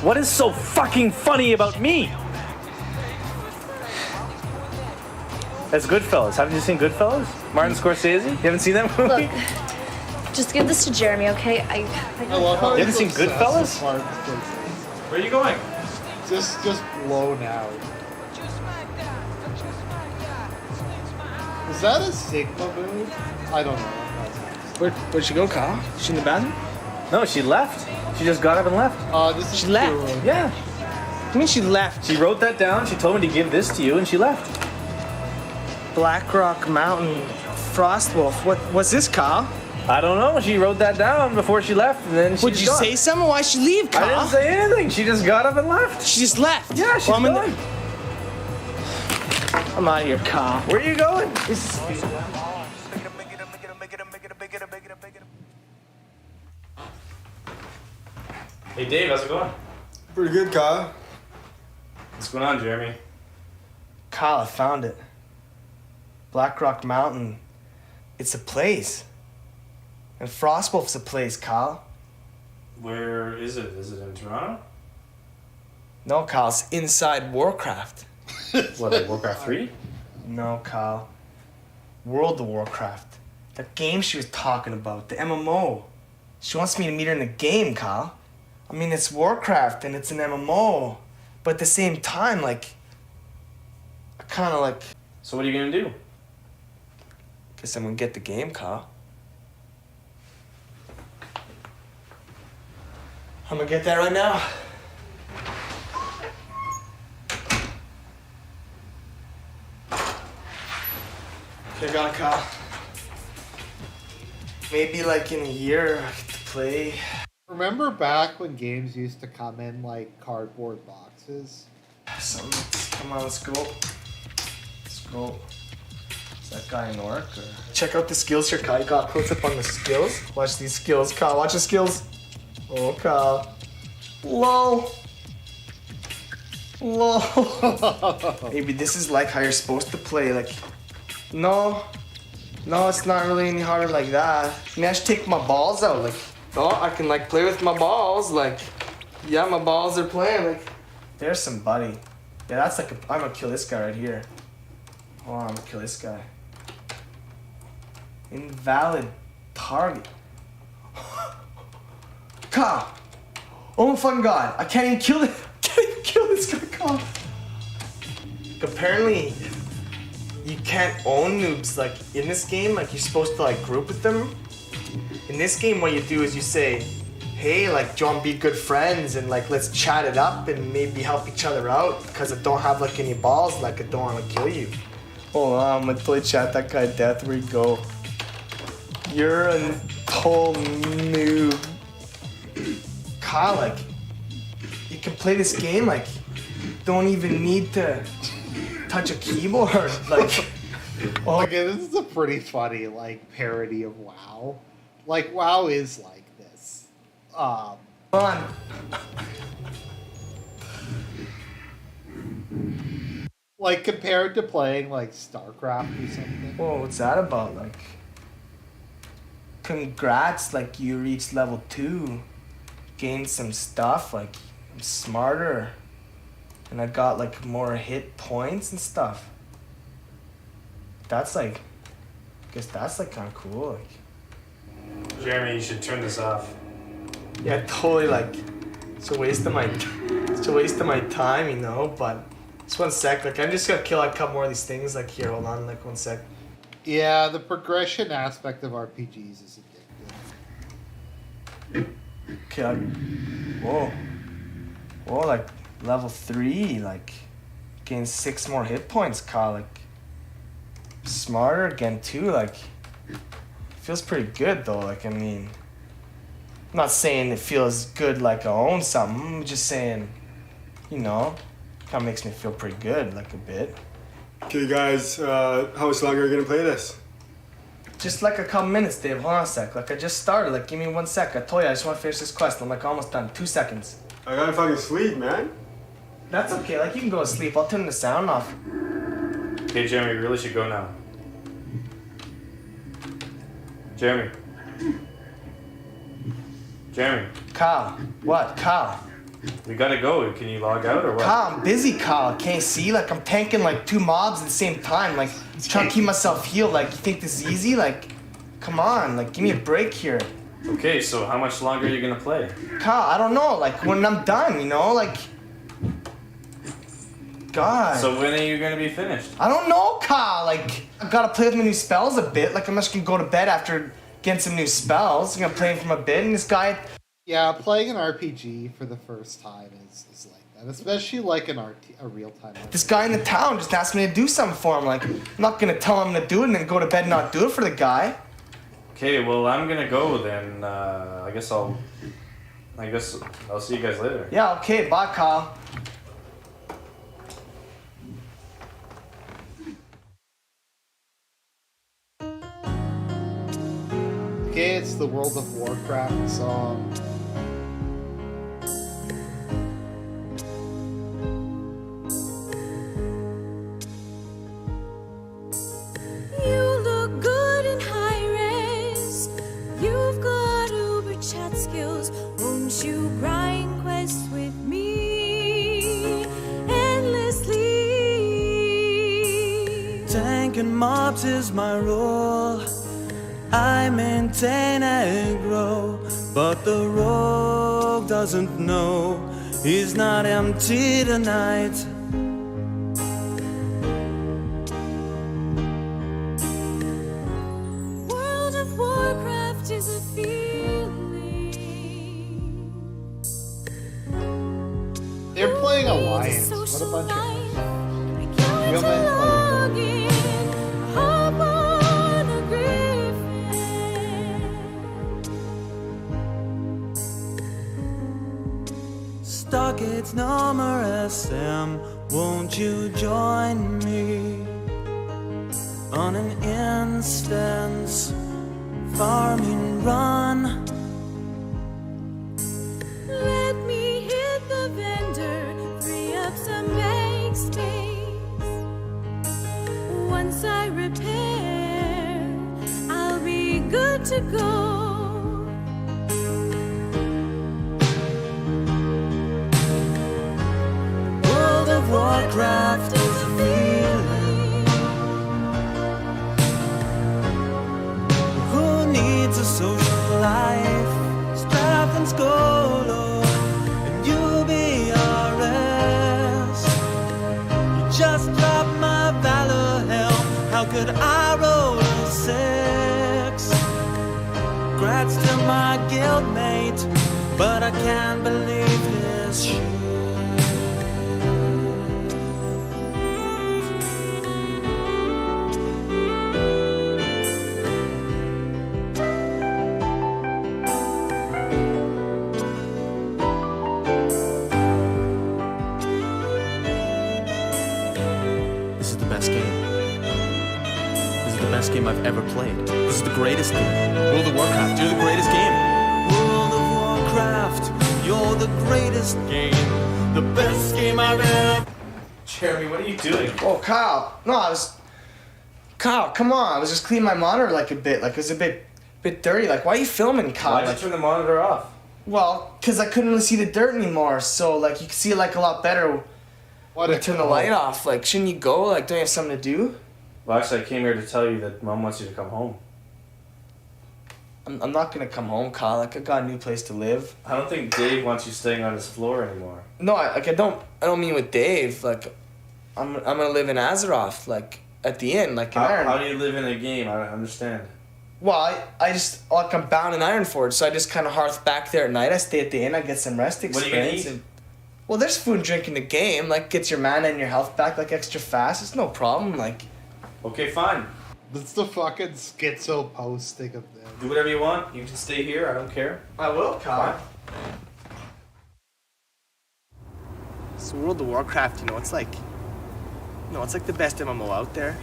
What is so fucking funny about me? That's Goodfellas. Haven't you seen Goodfellas? Martin Scorsese? You haven't seen that movie? Look, just give this to Jeremy, okay? I love how You haven't seen Goodfellas? Where are you going? Just blown out. Is that a Sigma move? I don't know. Where'd she go, Kyle? She in the bathroom? No, she left. She just got up and left. This is She left? Yeah. What do you mean she left? She wrote that down. She told me to give this to you, and she left. Blackrock Mountain Frostwolf. What's this, Kyle? I don't know. She wrote that down before she left, and then she. Would you gone. say something? Why'd she leave, Kyle? I didn't say anything. She just got up and left. She just left? Yeah, she's Well, gone. I'm out of here, Kyle. Where are you going? Hey Dave, how's it going? Pretty good, Kyle. What's going on, Jeremy? Kyle, I found it. Blackrock Mountain. It's a place. And Frostwolf's a place, Kyle. Where is it? Is it in Toronto? No, Kyle, it's inside Warcraft. What, like Warcraft 3? No, Kyle. World of Warcraft. The game she was talking about, the MMO. She wants me to meet her in the game, Kyle. I mean, it's Warcraft and it's an MMO. But at the same time, like, I kind of like... So what are you going to do? Guess I'm going to get the game, Kyle. I'm going to get that right now. Okay, I got it, Kyle. Maybe like in a year I get to play. Remember back when games used to come in like cardboard boxes? Come on, let's go. Let's go. Is that guy an orc or? Check out the skills here, Kyle. You got close up on the skills. Watch these skills, Kyle. Watch the skills. Oh, Kyle. Lol. Lol. Maybe this is like how you're supposed to play. Like, no, it's not really any harder like that. I mean, I should take my balls out. Like, oh, I can like play with my balls. Like, yeah, my balls are playing. Like, there's somebody. Yeah, that's like I'm gonna kill this guy right here. Hold on, I'm gonna kill this guy. Invalid target. Kyle! Oh my fucking god! I can't even kill this guy, Kyle. Apparently, you can't own noobs like in this game. Like you're supposed to like group with them. In this game, what you do is you say, hey, like, do you want to be good friends and like let's chat it up and maybe help each other out because I don't have like any balls, like I don't want to kill you. Hold on, I'm gonna play chat that guy death. Where you go? You're a whole noob. Kyle, like, you can play this game like, don't even need to touch a keyboard, like. Okay, this is a pretty funny like parody of WoW. Like WoW is like this. Fun. Like compared to playing like StarCraft or something. Whoa, what's that about? Like, congrats, like you reached level 2. Gained some stuff, like I'm smarter. And I got like more hit points and stuff. That's like, I guess that's like kind of cool. Like, Jeremy, you should turn this off. yeah, totally like, it's a waste of my time, you know, but just one sec, like I'm just gonna kill a couple more of these things, like here, hold on, like 1 sec. Yeah, the progression aspect of RPGs is addictive. Okay, whoa, like level 3, like gain 6 more hit points, Kyle, like smarter again too. Like, it feels pretty good though. Like, I mean, I'm not saying it feels good like I own something. I'm just saying, you know, kind of makes me feel pretty good, like a bit. Okay, guys, how much longer are you gonna play this? Just like a couple minutes, Dave. Hold on a sec. Like, I just started. Like, give me 1 sec. I told you I just want to finish this quest. I'm like almost done. 2 seconds. I gotta fucking sleep, man. That's okay. Like, you can go to sleep. I'll turn the sound off. Okay, Jeremy, we really should go now. Jeremy. Jeremy. Kyle. What? Kyle. We gotta go. Can you log out or what? Kyle, I'm busy, Kyle. Can't you see? Like, I'm tanking like 2 mobs at the same time. Like, trying to keep myself healed. Like, you think this is easy? Like, come on. Like, give me a break here. Okay, so how much longer are you gonna play? Kyle, I don't know. Like, when I'm done, you know? Like, God. So when are you gonna be finished? I don't know, Kyle. Like, I've got to play with my new spells a bit. Like, I'm just gonna go to bed after getting some new spells. I'm gonna play them from a bit, and this guy... Yeah, playing an RPG for the first time is like that, especially like a real-time RPG. This guy in the town just asked me to do something for him. Like, I'm not gonna tell him to do it and then go to bed and not do it for the guy. Okay, well I'm gonna go then. I guess I'll see you guys later. Yeah, okay, bye, Kyle. Okay, it's the World of Warcraft song. You look good in high res. You've got uber chat skills. Won't you grind quests with me endlessly? Tanking mobs is my role. I maintain aggro, but the rogue doesn't know he's not empty tonight. World of Warcraft is a feeling. They're playing Alliance. What a bunch of... Real men play. Stargate's no more SM. Won't you join me on an instance farming run? Let me hit the vendor, free up some bank space. Once I repair, I'll be good to go. Warcraft is a feeling. Who needs a social life? Strathland's Golo, and you'll be RS. You just dropped my valor helm. How could I roll a 6? Grats to my guildmate, but I can't believe this shit. Game I've ever played. This is the greatest game. World of Warcraft, you're the greatest game. World of Warcraft, you're the greatest game. The best game I've ever... Jeremy, what are you doing? Oh, Kyle. No, Kyle, come on. I was just cleaning my monitor like a bit. Like, it was a bit dirty. Like, why are you filming, Kyle? Why'd you turn the monitor off? Well, because I couldn't really see the dirt anymore. So, like, you can see it, like, a lot better when I turn the light off. Like, shouldn't you go? Like, don't you have something to do? Well, actually, I came here to tell you that Mom wants you to come home. I'm not gonna come home, Kyle. Like, I got a new place to live. I don't think Dave wants you staying on his floor anymore. No, I don't mean with Dave. Like, I'm gonna live in Azeroth. Like, at the inn, like in Iron. How do you live in a game? I don't understand. Well, I just like I'm bound in Ironforge, so I just kind of hearth back there at night. I stay at the inn. I get some rest experience. What are you gonna eat? Well, there's food and drink in the game. Like, gets your mana and your health back like extra fast. It's no problem. Like. Okay, fine. That's the fucking schizo posting of them. Do whatever you want. You can stay here. I don't care. I will, Kyle. Fine. So World of Warcraft, it's like, it's like the best MMO out there.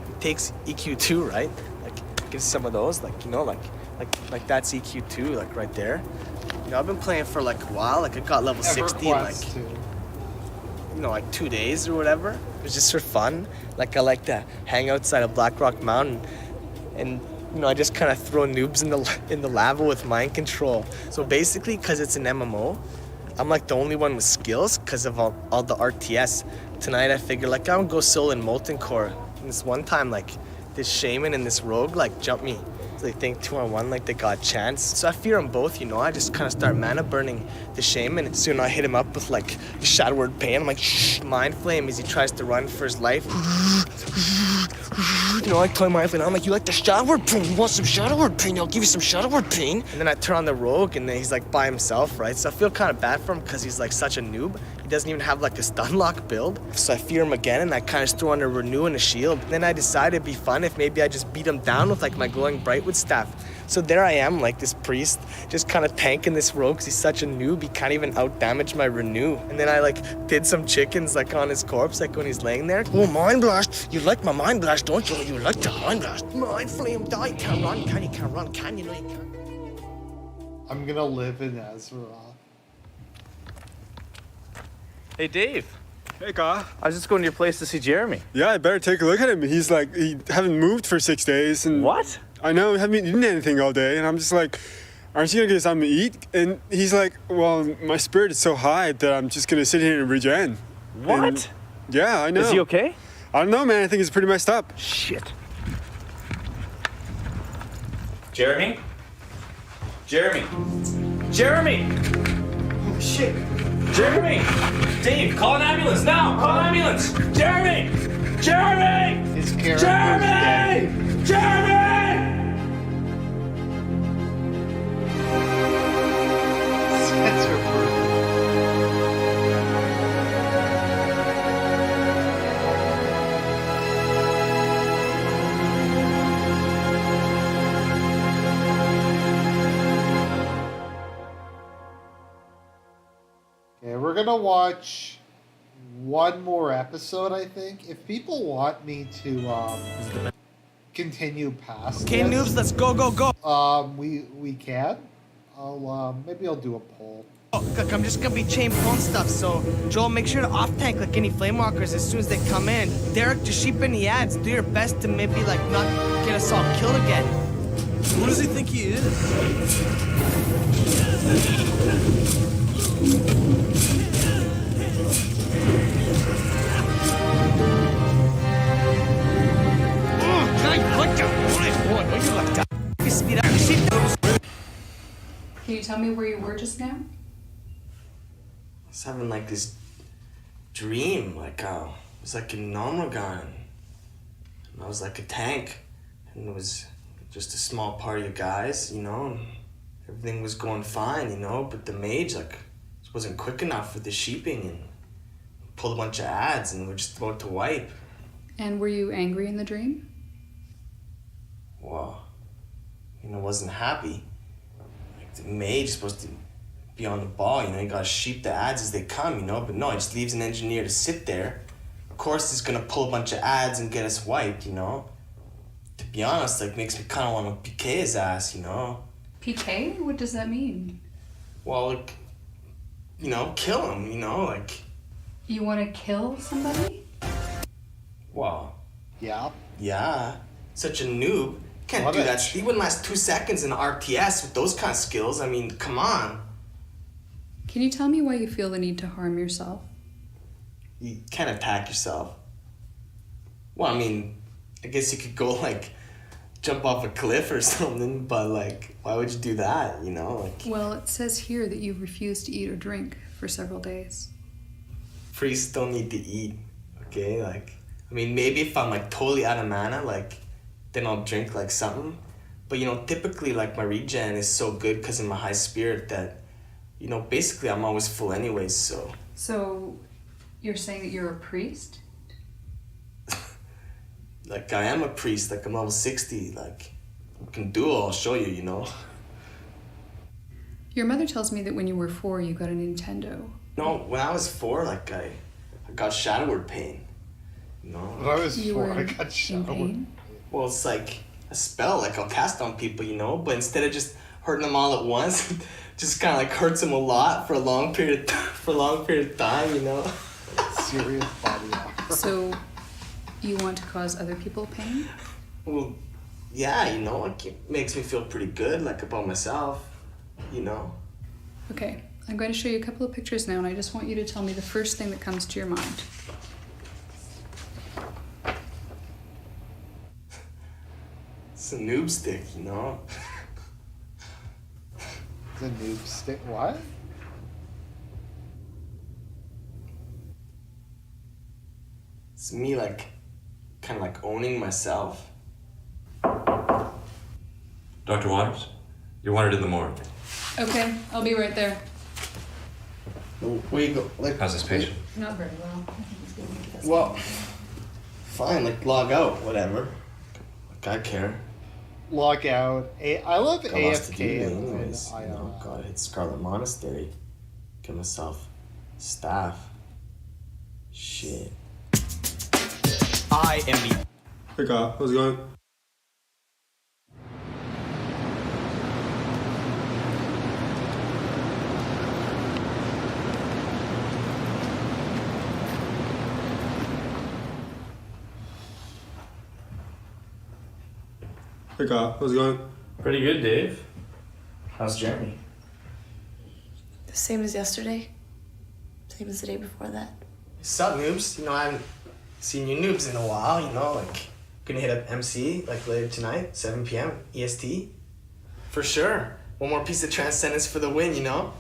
It takes EQ2, right? Like, get some of those, like that's EQ2, like right there. I've been playing for like a while. Like I got level 60 in like, like 2 days or whatever. It was just for fun. Like I like to hang outside of Blackrock Mountain, and I just kind of throw noobs in the lava with mind control. So basically, because it's an MMO, I'm like the only one with skills because of all the RTS. Tonight I figured like I'm gonna go solo in Molten Core. And this one time like this shaman and this rogue like jumped me. So they think 2-on-1 like they got a chance. So I fear them both, I just kind of start mana burning the shaman. Soon I hit him up with like Shadow Word Pain. I'm like, shh, Mind Flame as he tries to run for his life. I tell Mind Flame, I'm like, you like the Shadow Word Pain? You want some Shadow Word Pain? I'll give you some Shadow Word Pain. And then I turn on the rogue and then he's like by himself, right? So I feel kind of bad for him because he's like such a noob. He doesn't even have like a stun lock build. So I fear him again and I kind of just throw on a Renew and a shield. Then I decided it'd be fun if maybe I just beat him down with like my glowing Brightwood staff. So there I am, like this priest, just kind of tanking this rogue because he's such a noob, he can't even out-damage my Renew. And then I like did some chickens like on his corpse, like when he's laying there. Oh, Mind Blast, you like my Mind Blast, don't you? You like the Mind Blast. Mind Flame, die, can't run, you can't run, can you? No, you can't. I'm gonna live in Azeroth. Hey, Dave. Hey, Kyle. I was just going to your place to see Jeremy. Yeah, I better take a look at him. He's like, he haven't moved for 6 days. And what? I know, he hasn't eaten anything all day. And I'm just like, aren't you going to get something to eat? And he's like, well, my spirit is so high that I'm just going to sit here and regen. What? And, yeah, I know. Is he okay? I don't know, man. I think he's pretty messed up. Shit. Jeremy? Jeremy? Jeremy! Oh, shit. Jeremy! Dave, call an ambulance now! Call an ambulance! Jeremy! Jeremy! His character's Jeremy! dead. Jeremy! Censor proof. Okay, we're gonna watch one more episode, I think. If people want me to continue past Okay, this, noobs, let's go, go, go. we can. Maybe I'll do a poll. Look, I'm just gonna be chain phone stuff, so Joel, make sure to off tank like any flame walkers as soon as they come in. Derek, just sheep in the ads. Do your best to maybe like not get us all killed again. Who does he think he is? Can you tell me where you were just now? I was having like this dream, like it was like in Nomragan. And I was like a tank, and it was just a small party of guys, and everything was going fine, but the mage like wasn't quick enough for the sheeping and pulled a bunch of ads, and we're just about to wipe. And were you angry in the dream? Well, wasn't happy. Like the mage is supposed to be on the ball, you gotta sheep the ads as they come, but no, he just leaves an engineer to sit there. Of course he's gonna pull a bunch of ads and get us wiped, To be honest, like makes me kinda wanna PK his ass, PK? What does that mean? Well, like, kill him, like. You want to kill somebody? Well. Yeah. Yeah. Such a noob. Can't do that. He wouldn't last 2 seconds in RTS with those kind of skills. I mean, come on. Can you tell me why you feel the need to harm yourself? You can't attack yourself. Well, I mean, I guess you could go, like, jump off a cliff or something, but, like, why would you do that, Like, well, it says here that you've refused to eat or drink for several days. priests don't need to eat, okay? Like, I mean, maybe if I'm, like, totally out of mana, like, then I'll drink, like, something. But, typically, like, my regen is so good because of my high spirit that, basically I'm always full anyways, so. So, you're saying that you're a priest? Like, I am a priest, like, I'm level 60, like, I can do it, I'll show you, you know? Your mother tells me that when you were 4, you got a Nintendo. No, when I was 4, like, I got shadow word pain, you know? When I was You 4, were I got in shadow word. pain? Well, it's like a spell, like, I'll cast on people, you know? But instead of just hurting them all at once, just kind of, like, hurts them a lot for a long period of time, you know? Serious body armor. So, you want to cause other people pain? Well, yeah, you know, like, it makes me feel pretty good, like, about myself, you know? Okay, I'm going to show you a couple of pictures now, and I just want you to tell me the first thing that comes to your mind. It's a noob stick, you know? It's a noob stick. What? It's me, like, kind of like owning myself. Dr. Waters, you're wanted in the morgue. Okay, I'll be right there. Where you go? Like, how's this patient? Not very well. I think he's going to get this. Well, fine, like, log out, whatever. Like, I care. Log out. I love Got lots to do AFK. anyways, you know, gotta hit Scarlet Monastery. Get myself staff. Shit. I am the. Hey, Kyle, how's it going? Hey, Kyle, how's it going? Pretty good, Dave. How's Jeremy? The same as yesterday. Same as the day before that. Sup, noobs? You know, I haven't seen you noobs in a while, you know, like, gonna hit up MC, like, later tonight, 7 p.m. EST. For sure. One more piece of Transcendence for the win, you know?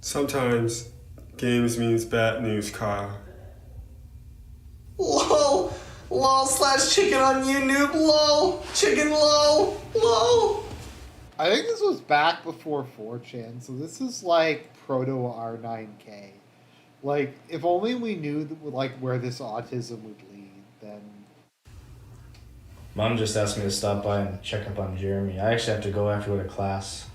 Sometimes games means bad news, Kyle. LOL! LOL slash chicken on you, noob, lol! Chicken, lol! LOL! I think this was back before 4chan, so this is like proto R9K. Like, if only we knew like where this autism would lead, then. Mom just asked me to stop by and check up on Jeremy. I actually have to go after go to class.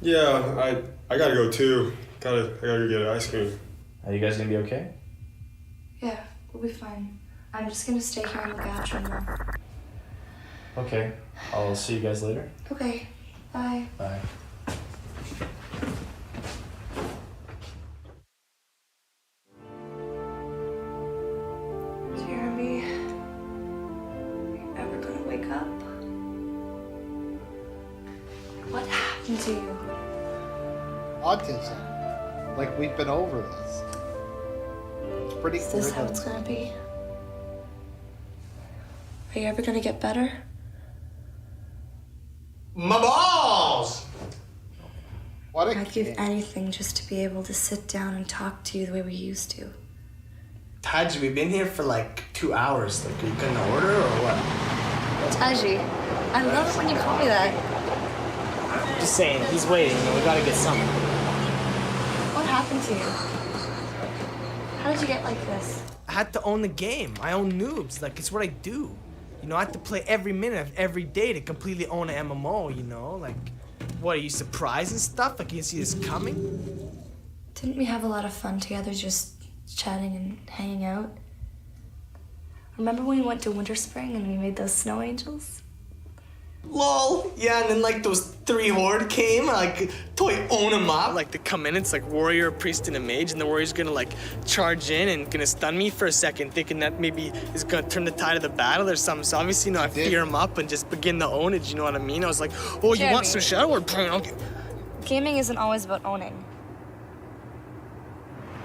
Yeah, I gotta go too. I gotta go get ice cream. Are you guys gonna be okay? Yeah, we'll be fine. I'm just gonna stay here and look after him. Okay. I'll see you guys later. Okay, bye. Bye. Jeremy, are you ever gonna wake up? What happened to you? Autism. Like, we've been over this. It's pretty Is clear. this how it's gonna be? Are you ever gonna get better? My balls! What I'd give anything just to be able to sit down and talk to you the way we used to. Taji, we've been here for like 2 hours. Like, are you gonna order or what? Taji, I love it when you call me that. Just saying, he's waiting, and we gotta get something. What happened to you? How did you get like this? I had to own the game. I own noobs. Like, it's what I do. You know, I have to play every minute of every day to completely own an MMO, you know? Like, what, are you surprised and stuff? Like, you didn't see this coming? Didn't we have a lot of fun together just chatting and hanging out? Remember when we went to Winter Spring and we made those snow angels? LOL! Yeah, and then like those 3 horde came, like, toy own them up. Like, they come in, it's like warrior, priest, and a mage, and the warrior's gonna, like, charge in and gonna stun me for a second, thinking that maybe is gonna turn the tide of the battle or something. So obviously, you know, I fear him up and just begin to own it, you know what I mean? I was like, oh, you want some Shadow Word? Okay. Gaming isn't always about owning.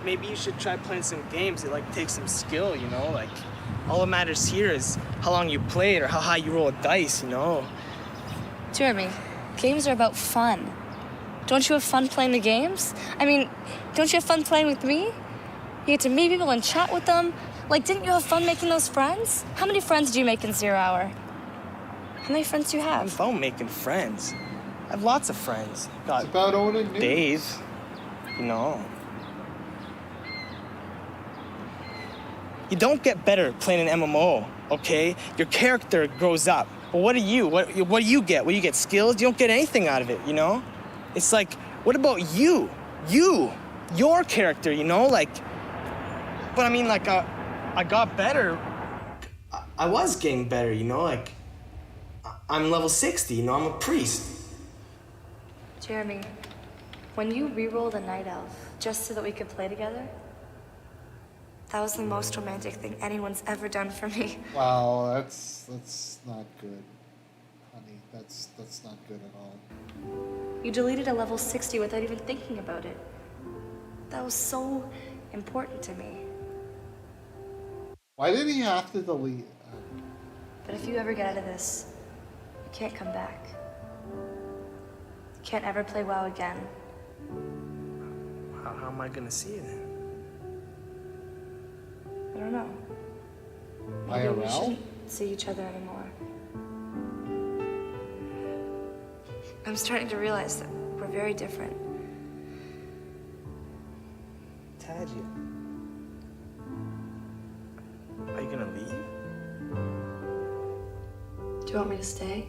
Maybe you should try playing some games that, like, take some skill, you know? Like, all that matters here is how long you play it or how high you roll a dice, you know? Jeremy, games are about fun. Don't you have fun playing the games? I mean, don't you have fun playing with me? You get to meet people and chat with them. Like, didn't you have fun making those friends? How many friends do you make in 0 Hour? How many friends do you have? I'm about making friends. I have lots of friends. Got It's about owning news. Dave, you know. You don't get better playing an MMO okay? Your character grows up. But what do you? What do you get? Well, you get skills. You don't get anything out of it, you know? It's like, what about you? Your character, you know? Like, but I mean, like, I got better. I was getting better, you know? Like, I'm level 60, you know? I'm a priest. Jeremy, when you re-rolled a night elf just so that we could play together, that was the most romantic thing anyone's ever done for me. Wow, that's not good, honey. That's not good at all. You deleted a level 60 without even thinking about it. That was so important to me. Why did he have to delete? But if you ever get out of this, you can't come back. You can't ever play WoW again. How am I gonna see you then? I don't know. Maybe we IRL? shouldn't see each other anymore. I'm starting to realize that we're very different. Taji, are you gonna leave? Do you want me to stay?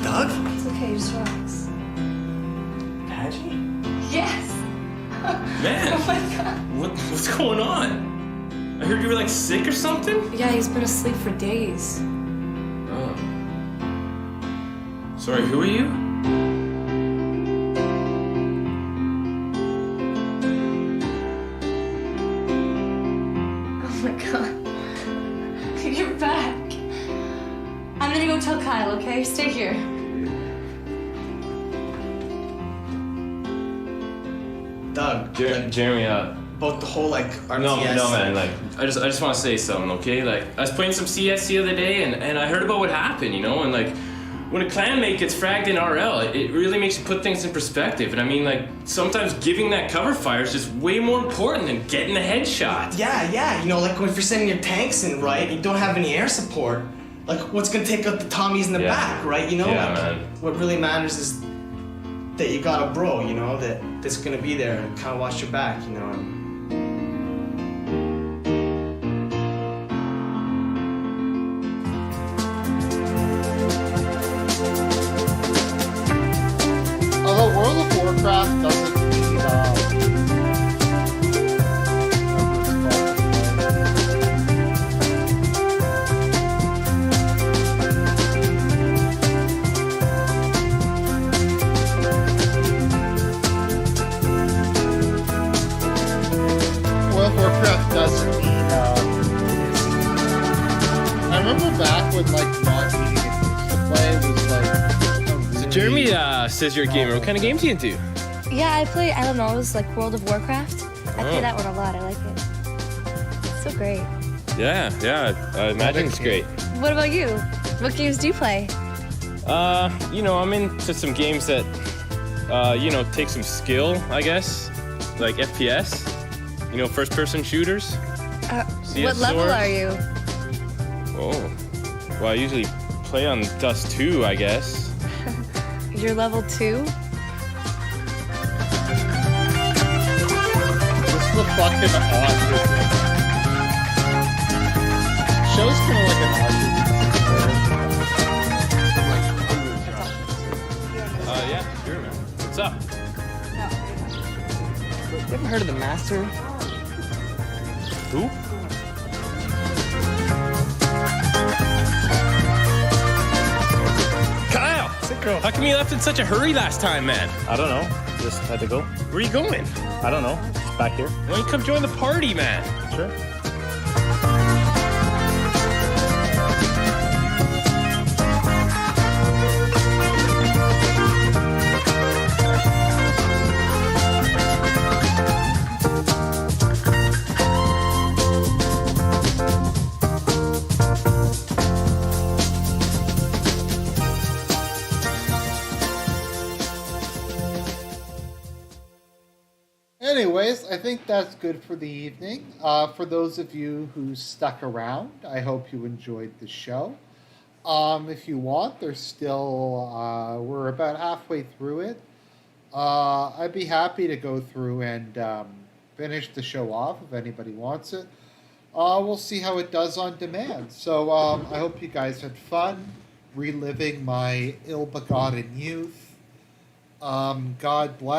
Doug? It's okay, just relax. Pwnage? Yes! Man! Oh my god. What's going on? I heard you were like sick or something? Yeah, he's been asleep for days. Oh. Sorry, who are you? Oh my god. You're back. I'm gonna go tell Kyle, okay? Stay here. Doug. Jeremy, about the whole like RTS. No, man. Like, I just want to say something, okay? Like, I was playing some CS the other day, and I heard about what happened, you know. And like, when a clanmate gets fragged in RL, it really makes you put things in perspective. And I mean, like, sometimes giving that cover fire is just way more important than getting a headshot. Yeah. You know, like if you're sending your tanks in, right? You don't have any air support. Like, what's gonna take out the Tommies in the back, right? You know, Yeah, like, man. what really matters is that you got a bro, you know, that's gonna be there and kind of watch your back, you know. Although World of Warcraft doesn't need World of Warcraft doesn't need I remember back when like not needing it to play was like So Jeremy says you're a gamer. What kind of games do you into? Yeah, I play MMOs like World of Warcraft. I play Oh. that one a lot. I like it. It's so great. Yeah, I imagine it's great. What about you? What games do you play? You know, I'm into some games that, you know, take some skill, I guess. Like FPS. You know, first-person shooters? What level CS4? are you? Oh. Well, I usually play on Dust 2, I guess. You're level 2? This is a fucking odd show's kind of like an odd Yeah, sure, man. What's up? You ever heard of the Master? Who? Kyle! How come you left in such a hurry last time, man? I don't know. Just had to go. Where are you going? I don't know. Back here. Why don't you come join the party, man? Sure. Anyways, I think that's good for the evening. For those of you who stuck around, I hope you enjoyed the show. If you want, there's still, we're about halfway through it. I'd be happy to go through and finish the show off if anybody wants it. We'll see how it does on demand. So I hope you guys had fun reliving my ill-begotten youth. God bless.